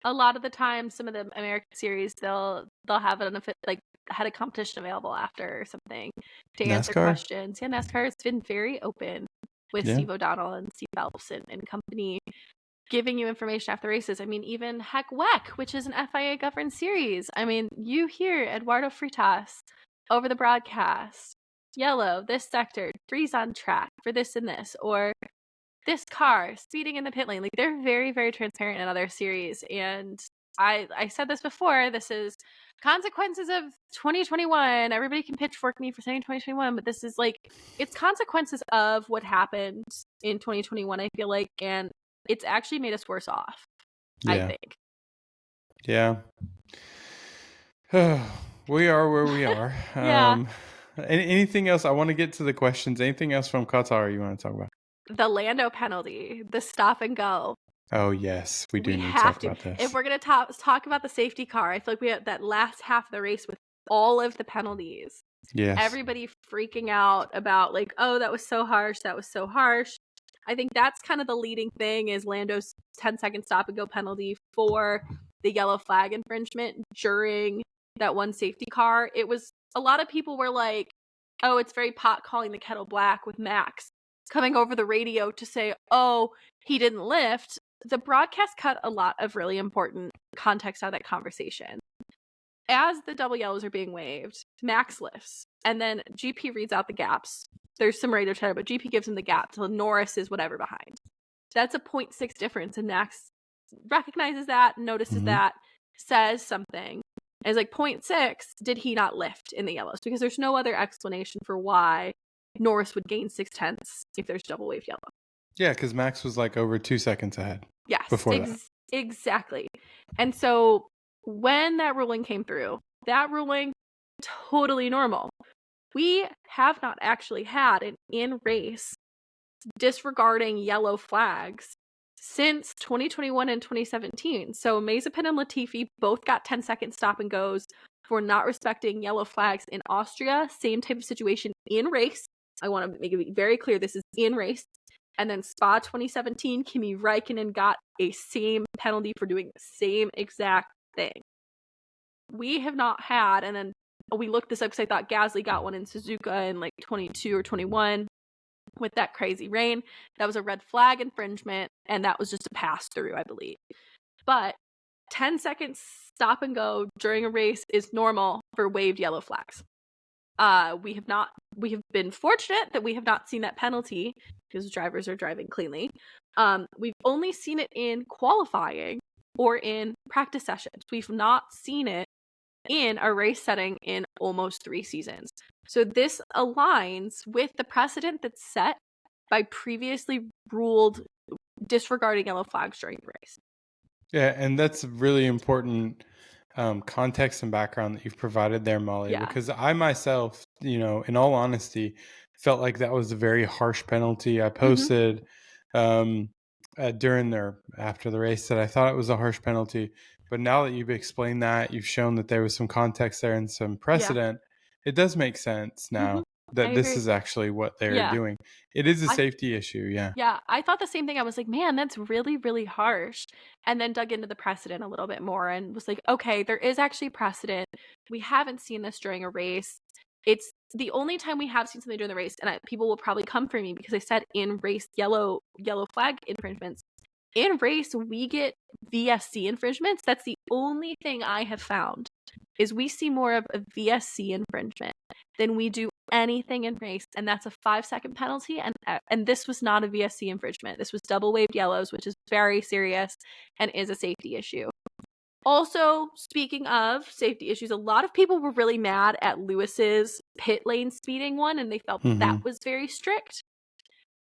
a lot of the time some of the American series they'll have it like had a competition available after or something to answer questions. Yeah, NASCAR has been very open with Steve O'Donnell and Steve Phelps and company giving you information after races. I mean, even heck WEC, which is an FIA governed series. I mean, you hear Eduardo Freitas over the broadcast, yellow, this sector, 3's on track for this and this, or this car speeding in the pit lane. Like, they're very, very transparent in other series. And I said this before, this is consequences of 2021. Everybody can pitchfork me for saying 2021, but this is like, it's consequences of what happened in 2021, I feel like, and it's actually made us worse off, I think. Yeah. We are where we are. Anything else? I want to get to the questions. Anything else from Qatar you want to talk about? The Lando penalty, the stop and go. Oh, yes. We do need to talk about this. If we're going to talk about the safety car, I feel like we have that last half of the race with all of the penalties. Yes. Everybody freaking out about like, oh, that was so harsh. That was so harsh. I think that's kind of the leading thing is Lando's 10-second stop and go penalty for the yellow flag infringement during that one safety car. It was, a lot of people were like, oh, it's very pot calling the kettle black with Max coming over the radio to say, oh, he didn't lift. The broadcast cut a lot of really important context out of that conversation. As the double yellows are being waved, Max lifts, and then GP reads out the gaps. There's some radio chatter, but GP gives him the gap till Norris is whatever behind. That's a 0.6 difference, and Max recognizes that, notices that, says something. And it's like 0.6, did he not lift in the yellows? Because there's no other explanation for why Norris would gain 0.6 if there's double waved yellow. Yeah, because Max was like over 2 seconds ahead. Yes, before that. Exactly. And so when that ruling came through, that ruling, totally normal. We have not actually had an in-race disregarding yellow flags since 2021 and 2017. So Mazepin and Latifi both got 10-second stop and goes for not respecting yellow flags in Austria. Same type of situation in race. I want to make it very clear this is in race. And then Spa 2017, Kimi Räikkönen got a same penalty for doing the same exact thing. We have not had, and then we looked this up because I thought Gasly got one in Suzuka in like 22 or 21 with that crazy rain. That was a red flag infringement, and that was just a pass through, I believe. But 10 seconds stop and go during a race is normal for waved yellow flags. We have been fortunate that we have not seen that penalty because drivers are driving cleanly. We've only seen it in qualifying or in practice sessions. We've not seen it in a race setting in almost 3 seasons. So this aligns with the precedent that's set by previously ruled disregarding yellow flags during the race. Yeah, and that's really important context and background that you've provided there, Molly, because I myself, you know, in all honesty, felt like that was a very harsh penalty. I posted after the race that I thought it was a harsh penalty. But now that you've explained that, you've shown that there was some context there and some precedent, it does make sense now that this is actually what they're doing. It is a safety issue, Yeah, I thought the same thing. I was like, man, that's really, really harsh. And then dug into the precedent a little bit more and was like, okay, there is actually precedent. We haven't seen this during a race. It's the only time we have seen something during the race, and people will probably come for me because I said in race yellow flag infringements. In race, we get VSC infringements. That's the only thing I have found is we see more of a VSC infringement than we do anything in race, and that's a 5-second penalty. And this was not a VSC infringement. This was double waved yellows, which is very serious and is a safety issue. Also, speaking of safety issues, a lot of people were really mad at Lewis's pit lane speeding one, and they felt that was very strict.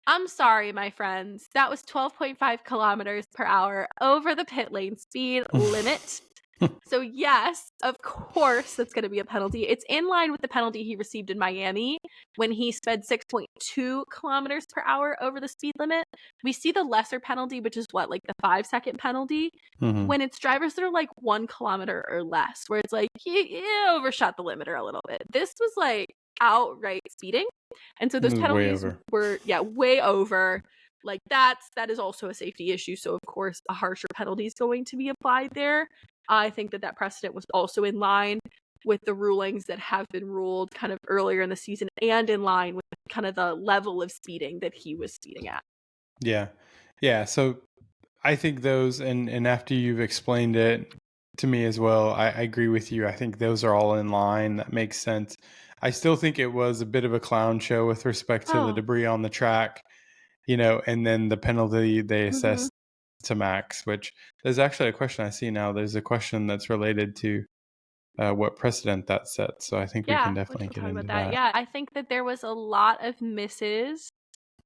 I'm sorry, my friends. That was 12.5 kilometers per hour over the pit lane speed limit. So yes, of course that's going to be a penalty. It's in line with the penalty he received in Miami when he sped 6.2 kilometers per hour over the speed limit. We see the lesser penalty, which is what, like the 5-second penalty, when it's drivers that are like 1 kilometer or less, where it's like, you overshot the limiter a little bit. This was like outright speeding. And so those It was way penalties over. were, way over. Like that is also a safety issue. So of course a harsher penalty is going to be applied there. I think that precedent was also in line with the rulings that have been ruled kind of earlier in the season, and in line with kind of the level of speeding that he was speeding at. Yeah. Yeah. So I think those, and after you've explained it to me as well, I agree with you. I think those are all in line. That makes sense. I still think it was a bit of a clown show with respect to the debris on the track, and then the penalty they assessed to Max, which there's actually a question I see now. There's a question that's related to what precedent that sets. So I think we can definitely get into that. Yeah, I think that there was a lot of misses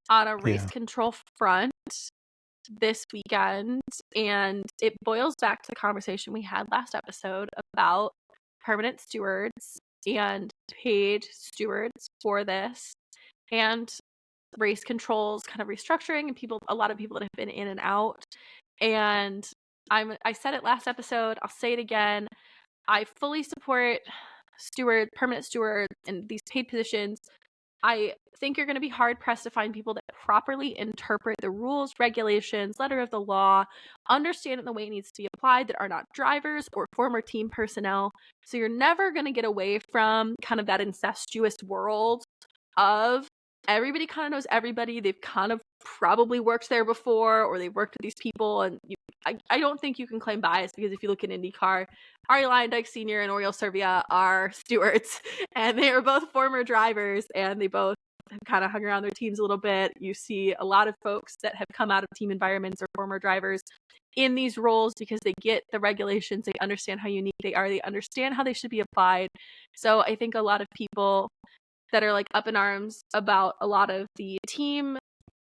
on a race control front this weekend, and it boils back to the conversation we had last episode about permanent stewards and paid stewards for this, and race controls kind of restructuring, and a lot of people that have been in and out. And I said it last episode, I'll say it again. I fully support permanent stewards, and these paid positions. I think you're going to be hard pressed to find people that properly interpret the rules, regulations, letter of the law, understand it the way it needs to be applied, that are not drivers or former team personnel. So you're never going to get away from kind of that incestuous world of everybody kind of knows everybody. They've kind of probably worked there before, or they've worked with these people. And I don't think you can claim bias, because if you look at IndyCar, Arie Luyendyk Sr. and Oriol Servia are stewards, and they are both former drivers, and they both have kind of hung around their teams a little bit. You see a lot of folks that have come out of team environments or former drivers in these roles because they get the regulations, they understand how unique they are, they understand how they should be applied. So I think a lot of people that are like up in arms about a lot of the team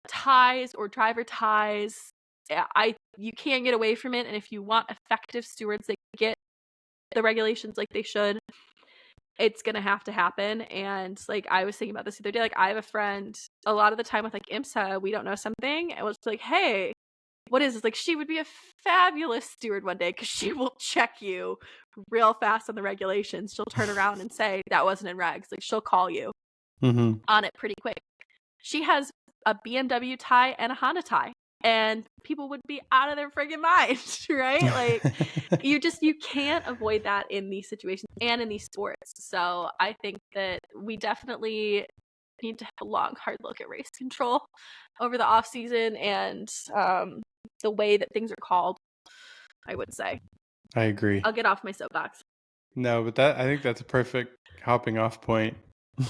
ties or driver ties, you can't get away from it. And if you want effective stewards that get the regulations like they should, it's gonna have to happen. And like I was thinking about this the other day, like I have a friend, a lot of the time with like IMSA, we don't know something, and it's like, hey, what is this? Like, she would be a fabulous steward one day, because she will check you real fast on the regulations. She'll turn around and say that wasn't in regs. Like, she'll call you on it pretty quick. She has a BMW tie and a Honda tie, and people would be out of their friggin' mind, right? Like, you can't avoid that in these situations and in these sports. So I think that we definitely need to have a long, hard look at race control over the off season, and the way that things are called, I would say. I agree. I'll get off my soapbox. No, but I think that's a perfect hopping off point.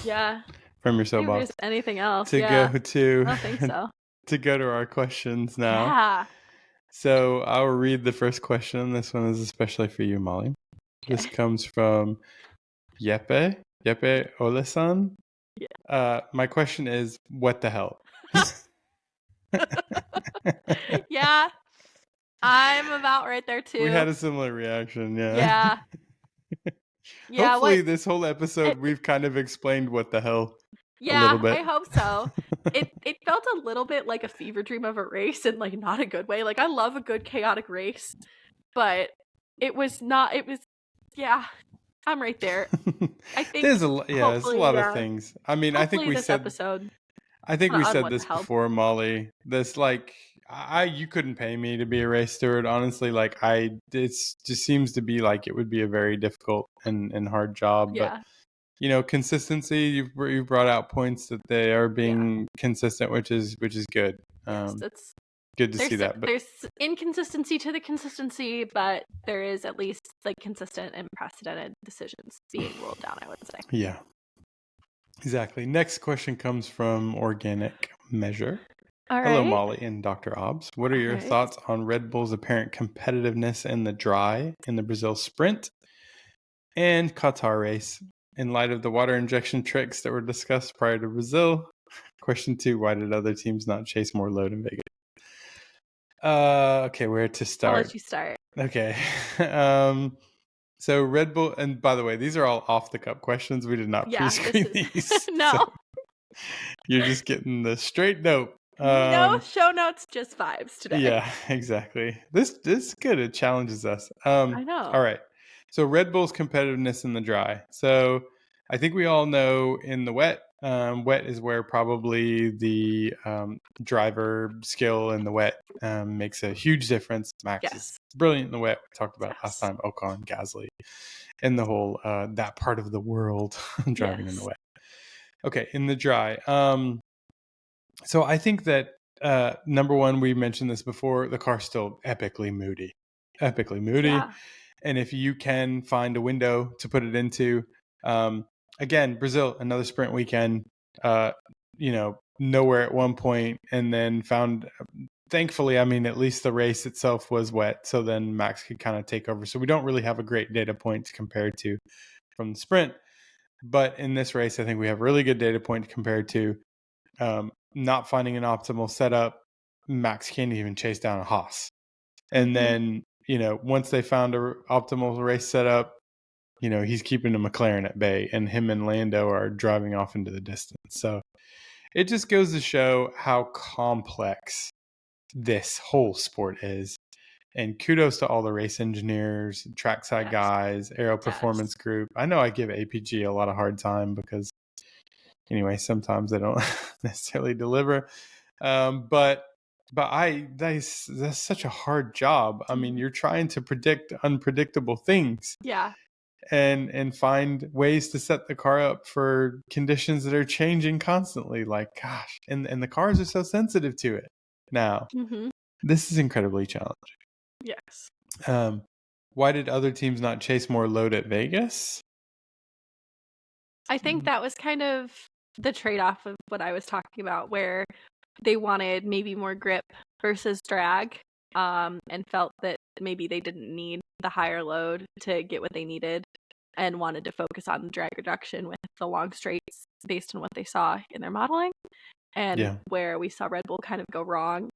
Yeah. From your soapbox. Anything else? To go to, I don't think so. To go to our questions now. Yeah. So I'll read the first question. This one is especially for you, Molly. Okay. This comes from Yepe Olesan. Yeah. My question is, what the hell? Yeah. I'm about right there too. We had a similar reaction, yeah. Hopefully this whole episode we've kind of explained what the hell a little bit. I hope so. It felt a little bit like a fever dream of a race, and like not a good way. Like I love a good chaotic race, but it was not. It was, I'm right there. I think there's a lot of things. I mean, I think we said episode. I think we said this before, Molly. This like you couldn't pay me to be a race steward, honestly. Like it just seems to be like it would be a very difficult and hard job. Yeah. But consistency. You've brought out points that they are being consistent, which is good. That's good to see that. But there's inconsistency to the consistency, but there is at least like consistent and precedented decisions being ruled down, I would say. Yeah. Exactly. Next question comes from Organic Measure. All right. Hello, Molly and Dr. Obbs. What are your thoughts on Red Bull's apparent competitiveness in the dry in the Brazil Sprint and Qatar race in light of the water injection tricks that were discussed prior to Brazil? Question 2, why did other teams not chase more load in Vegas? Okay, where to start? I'll let you start. Okay. So Red Bull, and by the way, these are all off the cup questions. We did not Yeah, pre-screen this is these. no. So you're just getting the straight note. No show notes, just vibes today. Yeah, exactly. This is good. It challenges us. I know. All right. So Red Bull's competitiveness in the dry. So I think we all know in the wet. Wet is where probably the driver skill in the wet makes a huge difference. Max is brilliant in the wet. We talked about last time. Ocon, Gasly, and the whole that part of the world driving in the wet. Okay, in the dry. So I think that number one, we mentioned this before, the car's still epically moody. Yeah. And if you can find a window to put it into, again, Brazil, another sprint weekend, nowhere at one point, and then found, thankfully, I mean, at least the race itself was wet. So then Max could kind of take over. So we don't really have a great data point to compare to from the sprint. But in this race, I think we have a really good data point compared to not finding an optimal setup. Max can't even chase down a Haas. And then, once they found an optimal race setup, he's keeping a McLaren at bay, and him and Lando are driving off into the distance. So it just goes to show how complex this whole sport is. And kudos to all the race engineers, trackside guys, Aero Performance Group. I know I give APG a lot of hard time because, anyway, sometimes they don't necessarily deliver. But that's such a hard job. I mean, you're trying to predict unpredictable things. Yeah. And find ways to set the car up for conditions that are changing constantly. Like, gosh, and the cars are so sensitive to it now. This is incredibly challenging. Yes. Why did other teams not chase more load at Vegas? I think that was kind of the trade-off of what I was talking about, where they wanted maybe more grip versus drag, and felt that maybe they didn't need the higher load to get what they needed, and wanted to focus on drag reduction with the long straights based on what they saw in their modeling, and where we saw Red Bull kind of go wrong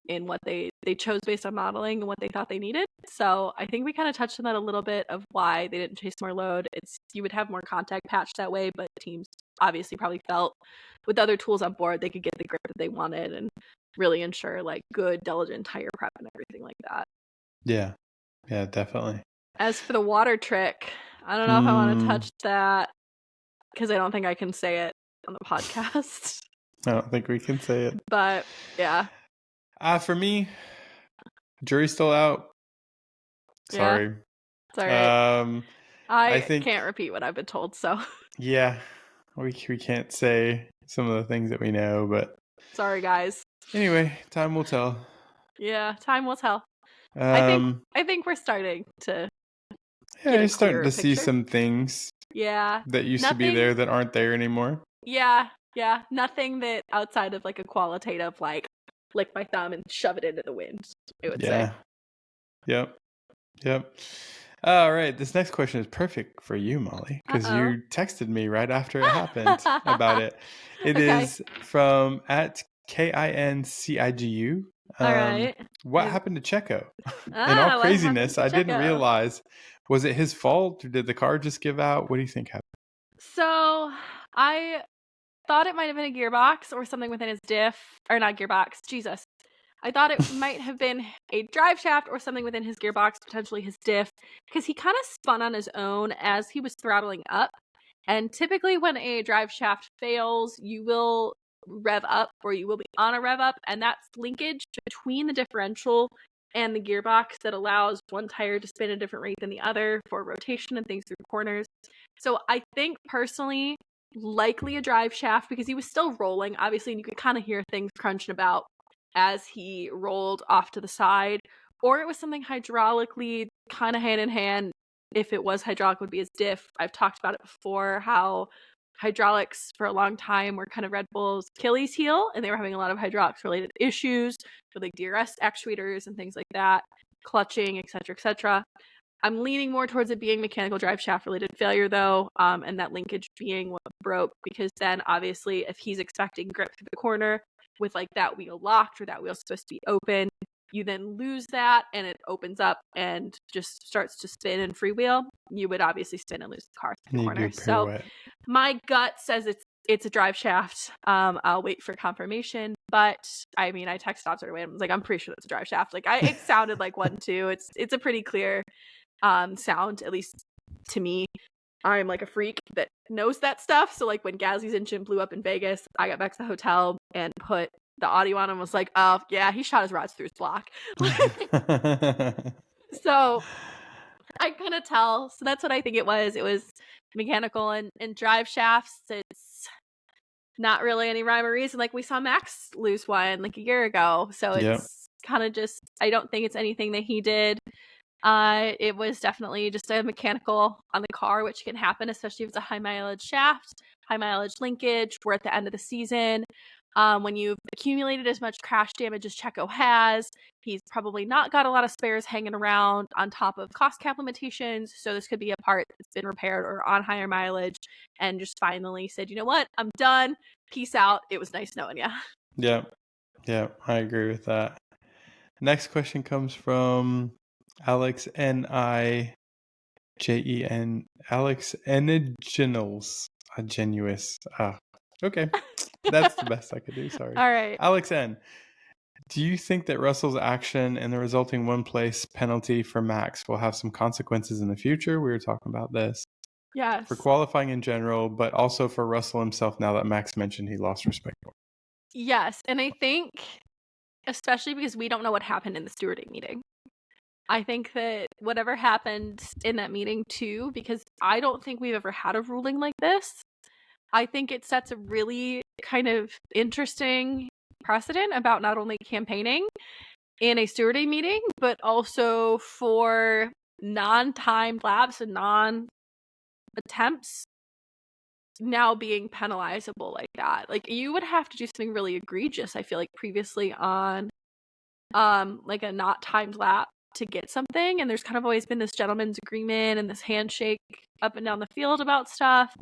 in what they chose based on modeling and what they thought they needed. So I think we kind of touched on that a little bit of why they didn't chase more load. You would have more contact patch that way, but teams obviously probably felt with other tools on board they could get the grip that they wanted and really ensure like good diligent tire prep and everything like that. Yeah definitely. As for the water trick, I don't know if I want to touch that because I don't think I can say it on the podcast. I don't think we can say it, but yeah. For me, jury's still out. Sorry. Yeah, it's all right. I think, can't repeat what I've been told, so. Yeah, we can't say some of the things that we know, but. Sorry, guys. Anyway, time will tell. Yeah, time will tell. I think we're starting to. Yeah, you're starting to see some things. Yeah. That used to be there that aren't there anymore. Yeah. Nothing that outside of like a qualitative like lick my thumb and shove it into the wind, I would say. Yep. All right, this next question is perfect for you, Molly, because you texted me right after it happened about it. It is from @KINCIGU. All right. What happened to Checo? In all craziness, I didn't realize. Was it his fault, or did the car just give out? What do you think happened? So I thought it might have been a gearbox or something within his diff, or not gearbox. Jesus. I thought it might have been a drive shaft or something within his gearbox, potentially his diff, because he kind of spun on his own as he was throttling up. And typically when a drive shaft fails, you will rev up or you will be on a rev up, and that's linkage between the differential and the gearbox that allows one tire to spin at a different rate than the other for rotation and things through corners. So I think personally, likely a drive shaft, because he was still rolling, obviously, and you could kind of hear things crunching about as he rolled off to the side, or it was something hydraulically kind of hand in hand. If it was hydraulic, would be his diff. I've talked about it before, how hydraulics for a long time were kind of Red Bull's Achilles heel, and they were having a lot of hydraulics related issues with like DRS actuators and things like that, clutching, etc., etc. I'm leaning more towards it being mechanical drive shaft related failure though, and that linkage being what broke, because then obviously if he's expecting grip through the corner with like that wheel locked or that wheel supposed to be open, you then lose that and it opens up and just starts to spin and freewheel, you would obviously spin and lose the car through the Need to do corner. a So pirouette. my gut says it's a drive shaft. I'll wait for confirmation, but I mean, I texted Obbs right away. I was like, I'm pretty sure that's a drive shaft. Like, it sounded like one too. It's a pretty clear sound, at least to me. I'm like a freak that knows that stuff. So like when Gasly's engine blew up in Vegas, I got back to the hotel and put the audio on and was like, oh yeah, he shot his rods through his block. So I couldn't tell. So that's what I think it was. It was mechanical and drive shafts. It's not really any rhyme or reason. Like we saw Max lose one like a year ago. So it's kind of just, I don't think it's anything that he did. It was definitely just a mechanical on the car, which can happen, especially if it's a high mileage shaft, high mileage linkage. We're at the end of the season. When you've accumulated as much crash damage as Checo has, he's probably not got a lot of spares hanging around on top of cost cap limitations. So this could be a part that's been repaired or on higher mileage and just finally said, you know what, I'm done. Peace out. It was nice knowing you. Yeah. Yeah, I agree with that. Next question comes from Alex Nijen. Alex Eniginals. Genuous. Okay. That's the best I could do. Sorry. All right. Alex N. Do you think that Russell's action and the resulting one place penalty for Max will have some consequences in the future? We were talking about this. Yes. For qualifying in general, but also for Russell himself now that Max mentioned he lost respect for him. Yes. And I think, especially because we don't know what happened in the stewarding meeting, I think that whatever happened in that meeting too, because I don't think we've ever had a ruling like this, I think it sets a really kind of interesting precedent about not only campaigning in a stewarding meeting, but also for non-timed laps and non-attempts now being penalizable like that. Like you would have to do something really egregious, I feel like, previously on like a not timed lap to get something, and there's kind of always been this gentleman's agreement and this handshake up and down the field about stuff.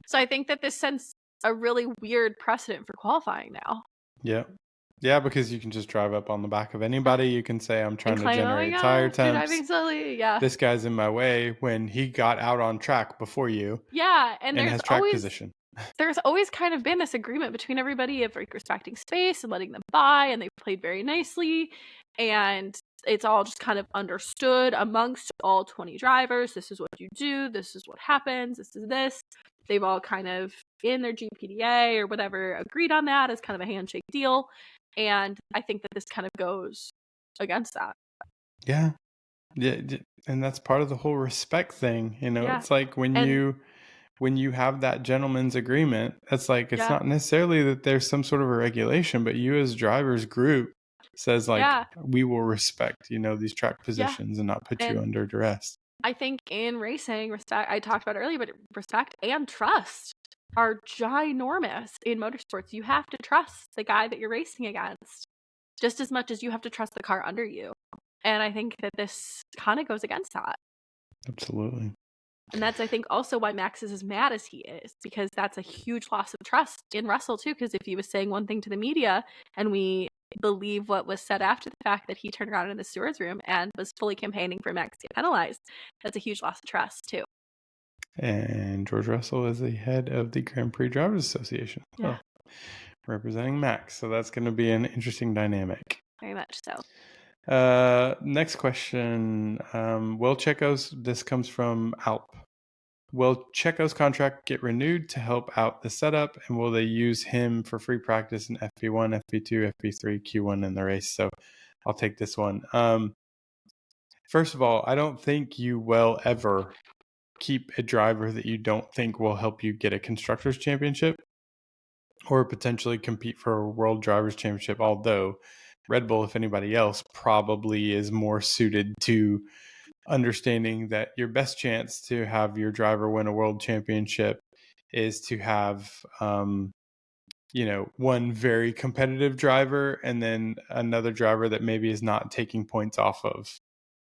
So I think that this sends a really weird precedent for qualifying now. Yeah, because you can just drive up on the back of anybody. You can say, I'm trying to claim, generate oh tire you're temps. driving slowly. Yeah. This guy's in my way when he got out on track before you. Yeah, and there's has track always position. There's always kind of been this agreement between everybody of like respecting space and letting them by, and they played very nicely, and it's all just kind of understood amongst all 20 drivers. This is what you do. This is what happens. This is this. They've all kind of in their GPDA or whatever agreed on that as kind of a handshake deal, and I think that this kind of goes against that. Yeah, and that's part of the whole respect thing. Yeah. It's like when you have that gentleman's agreement, it's like it's Yeah. not necessarily that there's some sort of a regulation, but you as drivers group says like we will respect these track positions and not put you under duress. I think in racing, respect, I talked about earlier, but respect and trust are ginormous in motorsports. You have to trust the guy that you're racing against just as much as you have to trust the car under you. And I think that this kind of goes against that. Absolutely. And that's, I think, also why Max is as mad as he is, because that's a huge loss of trust in Russell, too. Because if he was saying one thing to the media and we believe what was said after the fact that he turned around in the stewards room and was fully campaigning for Max to get penalized, that's a huge loss of trust, too. And George Russell is the head of the Grand Prix Drivers Association. Yeah. Representing Max. So that's going to be an interesting dynamic. Very much so. Next question. This comes from Alp. Will Checo's contract get renewed to help out the setup, and will they use him for free practice in FP1, FP2, FP3, Q1 in the race? So I'll take this one. First of all, I don't think you will ever keep a driver that you don't think will help you get a Constructors' Championship or potentially compete for a World Drivers' Championship, although Red Bull, if anybody else, probably is more suited to understanding that your best chance to have your driver win a world championship is to have one very competitive driver and then another driver that maybe is not taking points off of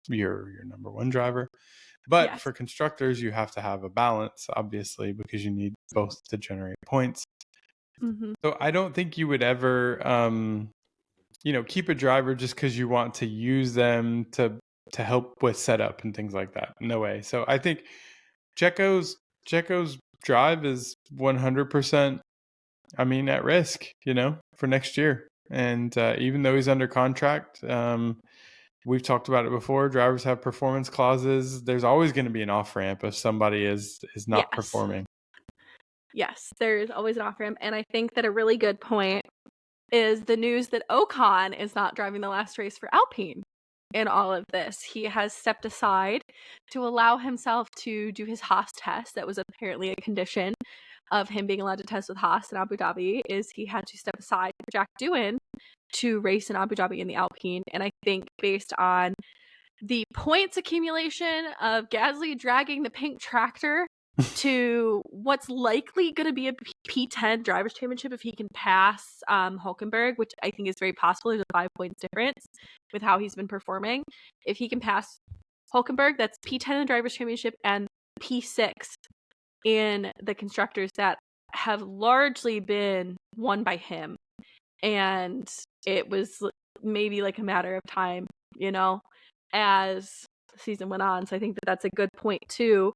your number one driver. But for constructors, you have to have a balance, obviously, because you need both to generate points. So I don't think you would ever keep a driver just because you want to use them to help with setup and things like that. No way. So I think Checo's drive is 100%. At risk, for next year. And even though he's under contract, we've talked about it before. Drivers have performance clauses. There's always going to be an off ramp if somebody is not performing. Yes, there's always an off ramp. And I think that a really good point is the news that Ocon is not driving the last race for Alpine in all of this. He has stepped aside to allow himself to do his Haas test. That was apparently a condition of him being allowed to test with Haas in Abu Dhabi, is he had to step aside for Jack Doohan to race in Abu Dhabi in the Alpine. And I think based on the points accumulation of Gasly dragging the pink tractor to what's likely going to be a P10 Drivers' Championship if he can pass Hülkenberg, which I think is very possible. There's a 5 points difference with how he's been performing. If he can pass Hülkenberg, that's P10 in the Drivers' Championship and P6 in the constructors that have largely been won by him. And it was maybe like a matter of time, as the season went on. So I think that that's a good point too.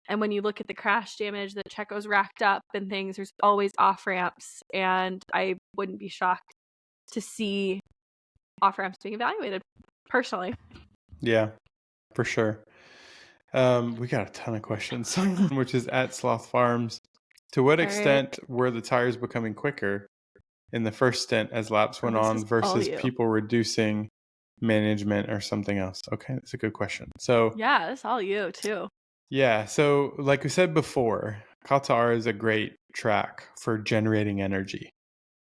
And when you look at the crash damage that Checo's racked up and things, there's always off ramps. And I wouldn't be shocked to see off ramps being evaluated personally. Yeah, for sure. We got a ton of questions, which is at Sloth Farms. To what extent were the tires becoming quicker in the first stint as laps went on versus people reducing management or something else? Okay, that's a good question. So yeah, that's all you too. Yeah, so like we said before, Qatar is a great track for generating energy.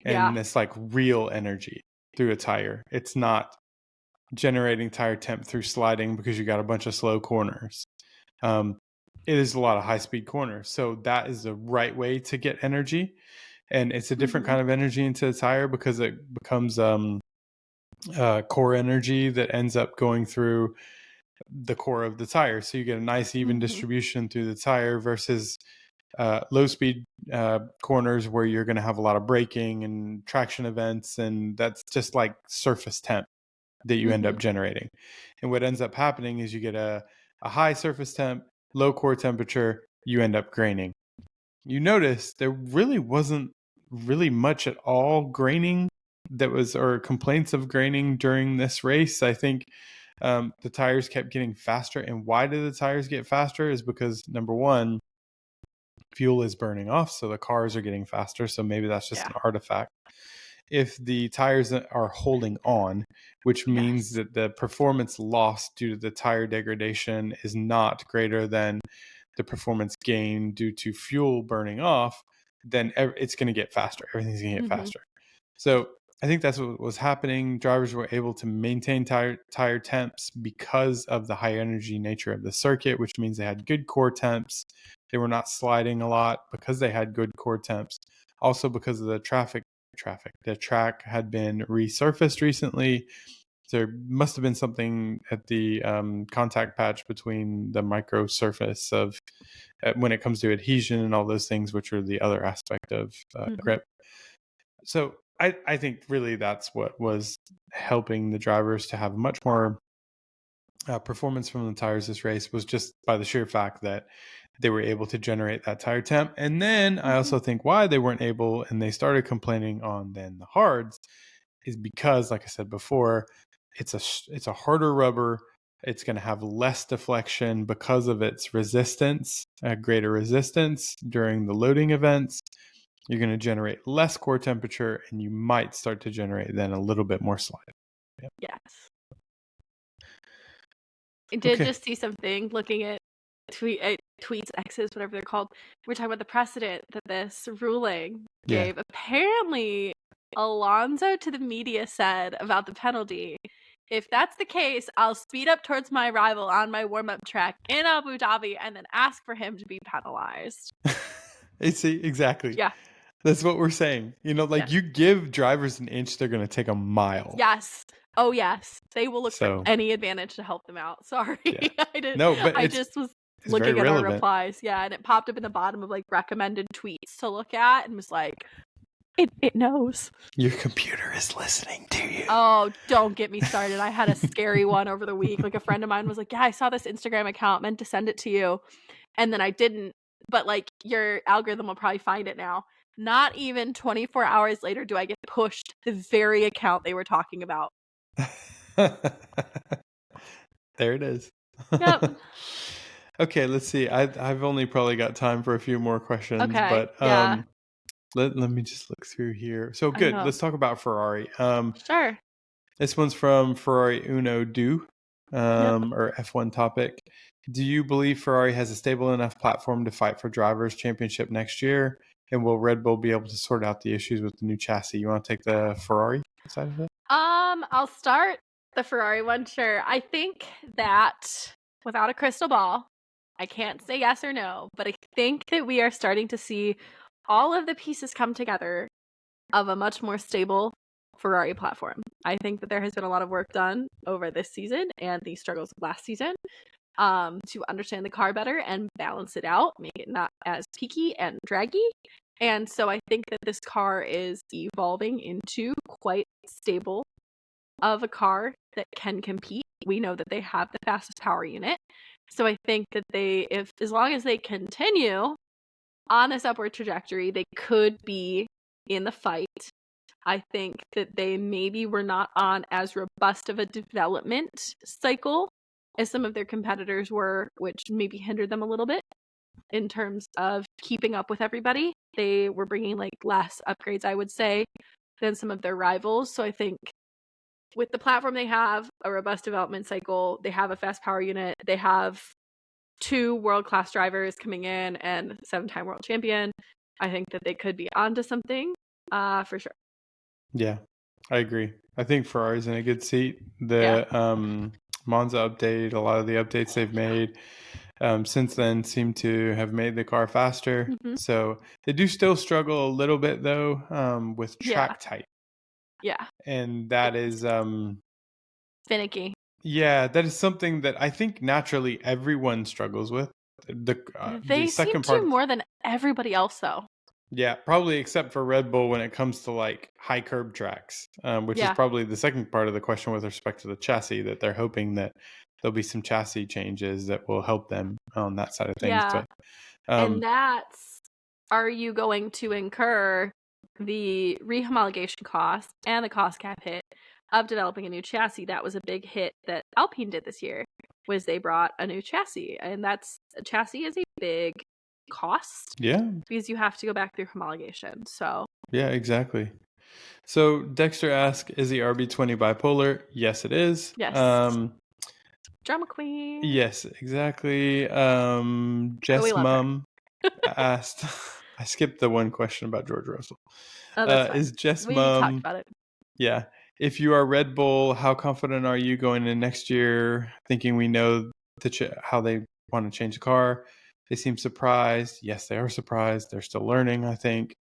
And it's like real energy through a tire. It's not generating tire temp through sliding because you got a bunch of slow corners. It is a lot of high-speed corners. So that is the right way to get energy. And it's a different kind of energy into the tire because it becomes core energy that ends up going through the core of the tire. So you get a nice even distribution through the tire versus low speed corners where you're going to have a lot of braking and traction events. And that's just like surface temp that you end up generating. And what ends up happening is you get a high surface temp, low core temperature, you end up graining. You notice there really wasn't really much at all graining or complaints of graining during this race. I think the tires kept getting faster. And why did the tires get faster is because, number one, fuel is burning off, so the cars are getting faster. So maybe that's just an artifact. If the tires are holding on, which means that the performance lost due to the tire degradation is not greater than the performance gain due to fuel burning off, then it's going to get faster. Everything's going to get faster. So I think that's what was happening. Drivers were able to maintain tire temps because of the high energy nature of the circuit, which means they had good core temps. They were not sliding a lot because they had good core temps. Also because of the traffic. The track had been resurfaced recently. There must have been something at the contact patch between the micro surface of when it comes to adhesion and all those things, which are the other aspect of grip. So I think really that's what was helping the drivers to have much more performance from the tires this race, was just by the sheer fact that they were able to generate that tire temp. And then I also think why they weren't able, and they started complaining on then the hards, is because, like I said before, it's a harder rubber. It's going to have less deflection because of its resistance, greater resistance during the loading events. You're going to generate less core temperature, and you might start to generate then a little bit more slide. Yep. Yes. I did just see something looking at tweets, X's, whatever they're called. We're talking about the precedent that this ruling gave. Apparently, Alonso to the media said about the penalty, if that's the case, I'll speed up towards my rival on my warm-up track in Abu Dhabi and then ask for him to be penalized. See, exactly. Yeah. That's what we're saying. You give drivers an inch, they're going to take a mile. Yes. Oh, yes. They will look for any advantage to help them out. Sorry. Yeah. I didn't. No, but I just was looking at our replies. Yeah. And it popped up in the bottom of like recommended tweets to look at and was like, It knows. Your computer is listening to you. Oh, don't get me started. I had a scary one over the week. Like, a friend of mine was like, yeah, I saw this Instagram account, meant to send it to you, and then I didn't. But like, your algorithm will probably find it now. Not even 24 hours later do I get pushed the very account they were talking about. There it is. Yep. Okay, let's see. I've only probably got time for a few more questions, Okay. but Yeah. let me just look through here. So I good. know. Let's talk about Ferrari. Sure. This one's from Ferrari Uno Do, Yep. or F1 topic. Do you believe Ferrari has a stable enough platform to fight for drivers' championship next year? And will Red Bull be able to sort out the issues with the new chassis? You want to take the Ferrari side of it? I'll start the Ferrari one. Sure. I think that without a crystal ball, I can't say yes or no, but I think that we are starting to see all of the pieces come together of a much more stable Ferrari platform. I think that there has been a lot of work done over this season and the struggles of last season to understand the car better and balance it out, make it not as peaky and draggy. And so I think that this car is evolving into quite stable of a car that can compete. We know that they have the fastest power unit. So I think that as long as they continue on this upward trajectory, they could be in the fight. I think that they maybe were not on as robust of a development cycle as some of their competitors were, which maybe hindered them a little bit in terms of keeping up with everybody. They were bringing like less upgrades, I would say, than some of their rivals. So I think with the platform they have, a robust development cycle, they have a fast power unit, they have 2 world-class drivers coming in and 7-time world champion. I think that they could be onto something for sure. Yeah, I agree. I think Ferrari's in a good seat. The Monza update, a lot of the updates they've made since then seem to have made the car faster. Mm-hmm. So they do still struggle a little bit though with track type. Yeah. And that is finicky. Yeah, that is something that I think naturally everyone struggles with. They second seem part to more than everybody else though. Yeah, probably except for Red Bull when it comes to like high curb tracks, which is probably the second part of the question with respect to the chassis, that they're hoping that there'll be some chassis changes that will help them on that side of things. Yeah. But, and that's, are you going to incur the rehomologation cost and the cost cap hit of developing a new chassis? That was a big hit that Alpine did this year, was they brought a new chassis, and a chassis is a big cost. Yeah. Because you have to go back through homologation. So yeah, exactly. So Dexter asks, is the RB20 bipolar? Yes, it is. Yes. Drama queen. Yes, exactly. Jess Mum asked, I skipped the one question about George Russell. Oh, that's fine. Is Jess we Mum talked about it. Yeah. If you are Red Bull, how confident are you going into next year, thinking we know how they want to change the car? They seem surprised. Yes, they are surprised. They're still learning, I think.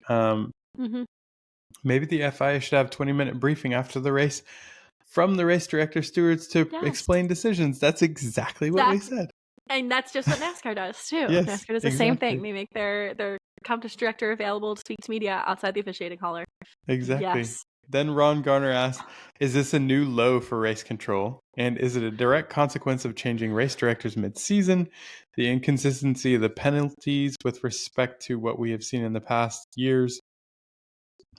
Maybe the FIA should have a 20-minute briefing after the race from the race director stewards to explain decisions. That's exactly what we said. And that's just what NASCAR does too. Yes, NASCAR does the same thing. They make their competition director available to speak to media outside the officiating hauler. Exactly. Yes. Then Ron Garner asks, is this a new low for race control? And is it a direct consequence of changing race directors mid-season? The inconsistency of the penalties with respect to what we have seen in the past years,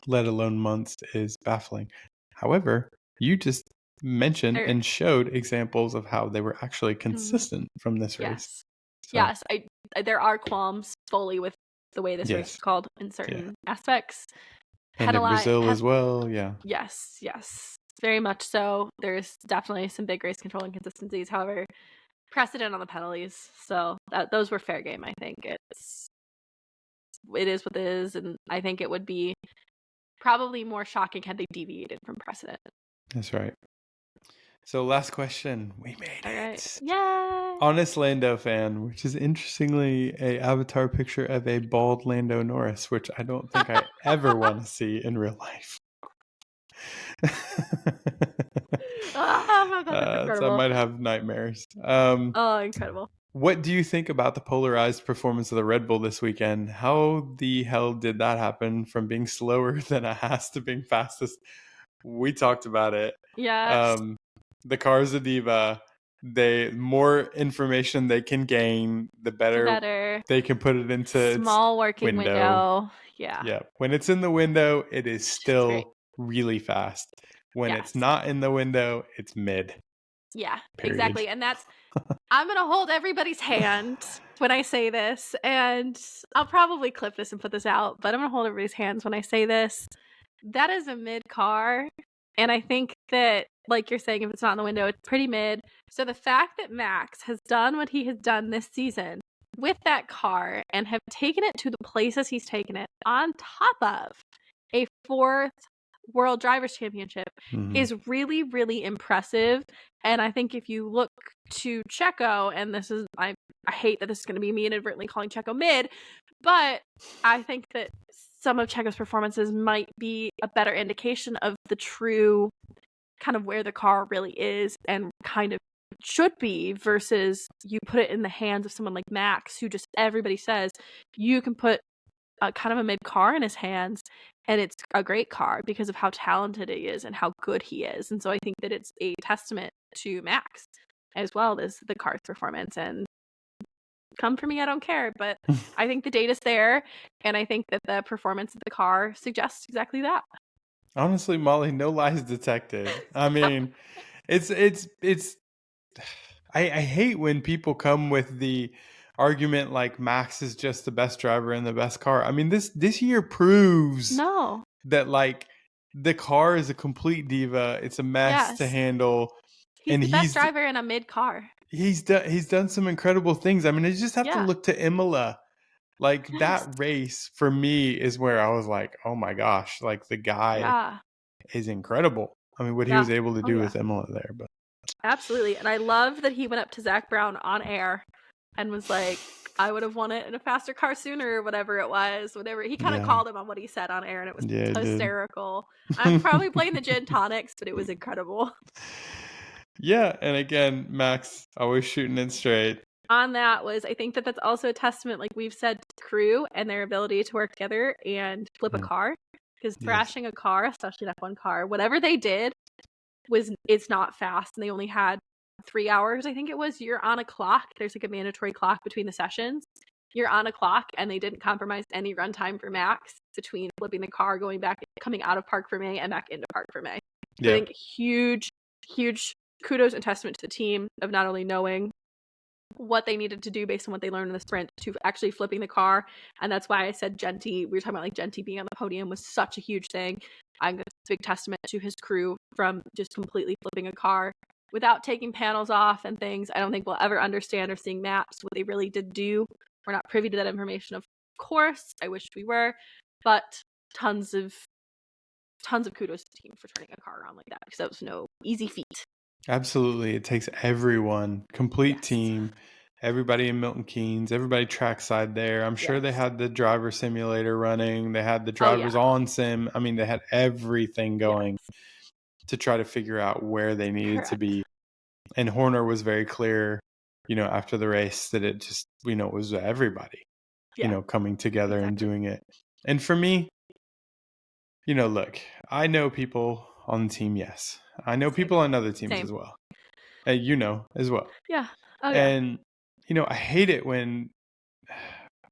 let alone months, is baffling. However, you just mentioned and showed examples of how they were actually consistent from this race. So. Yes, there are qualms fully with the way this race is called in certain aspects. And in Brazil as well, Yes, very much so. There's definitely some big race control inconsistencies. However, precedent on the penalties, so those were fair game. I think it is what it is, and I think it would be probably more shocking had they deviated from precedent. That's right. So last question, we made it. Yay! Honest Lando fan, which is interestingly a avatar picture of a bald Lando Norris, which I don't think I ever want to see in real life. Oh my God, that's incredible. So I might have nightmares. Oh, incredible. What do you think about the polarized performance of the Red Bull this weekend? How the hell did that happen from being slower than a Haas to being fastest? We talked about it. Yes. The car's a diva. More information they can gain, the better they can put it into its Small working window. Yeah. Yeah. When it's in the window, it is It's still really fast. When it's not in the window, it's mid. Yeah, Period. exactly. And I'm going to hold everybody's hand when I say this, and I'll probably clip this and put this out, but I'm going to hold everybody's hands when I say this. That is a mid car. And I think that, like you're saying, if it's not in the window, it's pretty mid. So the fact that Max has done what he has done this season with that car and have taken it to the places he's taken it on top of a 4th World Drivers' Championship is really, really impressive. And I think if you look to Checo, and this is, I hate that this is going to be me inadvertently calling Checo mid, but I think that some of Checo's performances might be a better indication of the true kind of where the car really is and kind of should be, versus you put it in the hands of someone like Max, who just everybody says you can put kind of a mid car in his hands and it's a great car because of how talented he is and how good he is. And so I think that it's a testament to Max as well as the car's performance. And come for me, I don't care, but I think the data's there, and I think that the performance of the car suggests exactly that. Honestly, Molly, no lies detected. I mean, it's I hate when people come with the argument like Max is just the best driver in the best car. I mean, this year proves that like the car is a complete diva. It's a mess to handle. He's the best driver in a mid car. He's done some incredible things. I mean, I just have to look to Imola. Like that race for me is where I was like, oh my gosh, like the guy is incredible. I mean, what he was able to do with Imola there, but absolutely. And I love that he went up to Zach Brown on air and was like, I would have won it in a faster car sooner, or whatever it was. Whatever he kind of called him on what he said on air, and it was hysterical. I'm probably playing the gin tonics, but it was incredible. Yeah, and again, Max always shooting it straight. On that was, I think that that's also a testament, like we've said, to crew and their ability to work together and flip a car. Because thrashing a car, especially an F1 car, whatever they did it's not fast, and they only had 3 hours, I think it was. You're on a clock. There's like a mandatory clock between the sessions. You're on a clock, and they didn't compromise any runtime for Max between flipping the car, going back, coming out of Park Fermé and back into Park Fermé. So I think huge kudos and testament to the team of not only knowing what they needed to do based on what they learned in the sprint to actually flipping the car. And that's why I said Genty, we were talking about like Genty being on the podium was such a huge thing. I think it's a big testament to his crew from just completely flipping a car without taking panels off and things. I don't think we'll ever understand or seeing maps what they really did do. We're not privy to that information, of course. I wish we were, but tons of kudos to the team for turning a car around like that, because that was no easy feat. Absolutely. It takes everyone, complete team, everybody in Milton Keynes, everybody trackside there. I'm sure they had the driver simulator running. They had the drivers on sim. I mean, they had everything going to try to figure out where they needed to be. And Horner was very clear, after the race, that it just, it was everybody, coming together and doing it. And for me, look, I know people on the team, yes. I know people on other teams as well. As well. Yeah. And, I hate it when,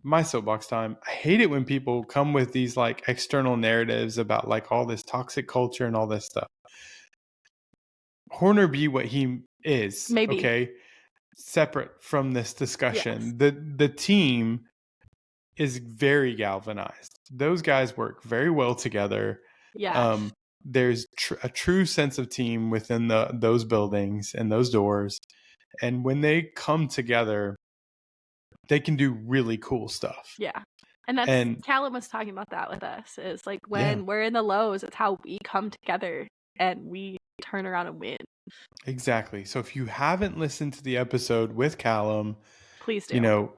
my soapbox time, I hate it when people come with these like external narratives about like all this toxic culture and all this stuff. Horner be what he is, okay? Separate from this discussion. The team is very galvanized. Those guys work very well together. There's a true sense of team within those buildings and those doors. And when they come together, they can do really cool stuff. Yeah. And Callum was talking about that with us. Is like when we're in the lows, it's how we come together and we turn around and win. Exactly. So if you haven't listened to the episode with Callum, please do.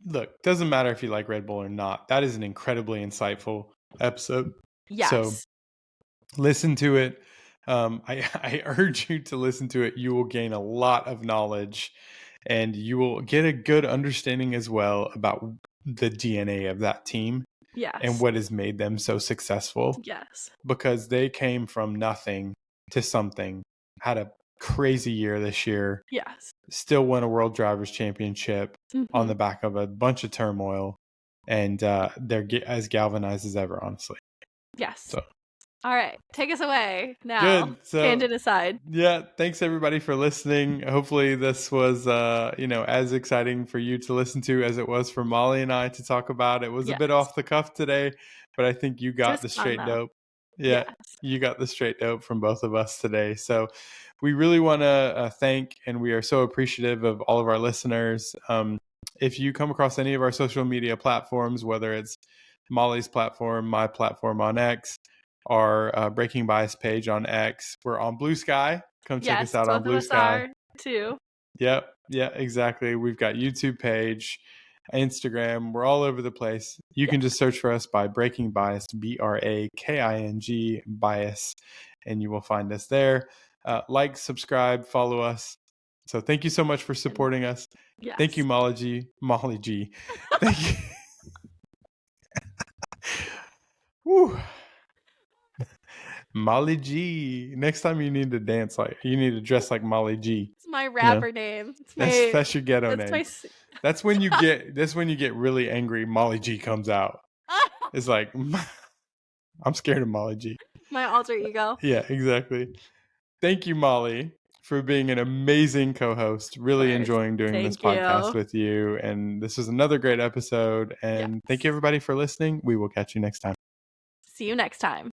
Look, doesn't matter if you like Red Bull or not. That is an incredibly insightful episode. Yes. So listen to it. I urge you to listen to it. You will gain a lot of knowledge and you will get a good understanding as well about the DNA of that team Yes. and what has made them so successful. Yes. Because they came from nothing to something, had a crazy year this year, Yes. still won a World Drivers' Championship on Mhm. the back of a bunch of turmoil, and they're as galvanized as ever, honestly. Yes. So, all right, take us away now. good. So, tangent aside. Yeah, thanks everybody for listening. Hopefully this was as exciting for you to listen to as it was for Molly and I to talk about. It was a bit Yes. off the cuff today, but I think you got the straight dope. Yeah, Yes. you got the straight dope from both of us today. So we really want to thank, and we are so appreciative of all of our listeners. If you come across any of our social media platforms, whether it's Molly's platform, my platform on X, our Breaking Bias page on X, we're on Blue Sky. Come check us out on Blue Sky. Are too. Yep. Yeah, exactly. We've got YouTube page, Instagram. We're all over the place. You can just search for us by Breaking Bias, BRAKING Bias, and you will find us there. Like, subscribe, follow us. So thank you so much for supporting us. Yes. Thank you, Molly G. Thank you. Woo. Molly G. Next time you need to dance you need to dress like Molly G. It's my rapper name. That's your ghetto name. That's when you get really angry. Molly G comes out. It's like, I'm scared of Molly G. My alter ego. Yeah, exactly. Thank you, Molly, for being an amazing co-host. Really enjoying doing this podcast with you. And this was another great episode. And thank you everybody for listening. We will catch you next time. See you next time.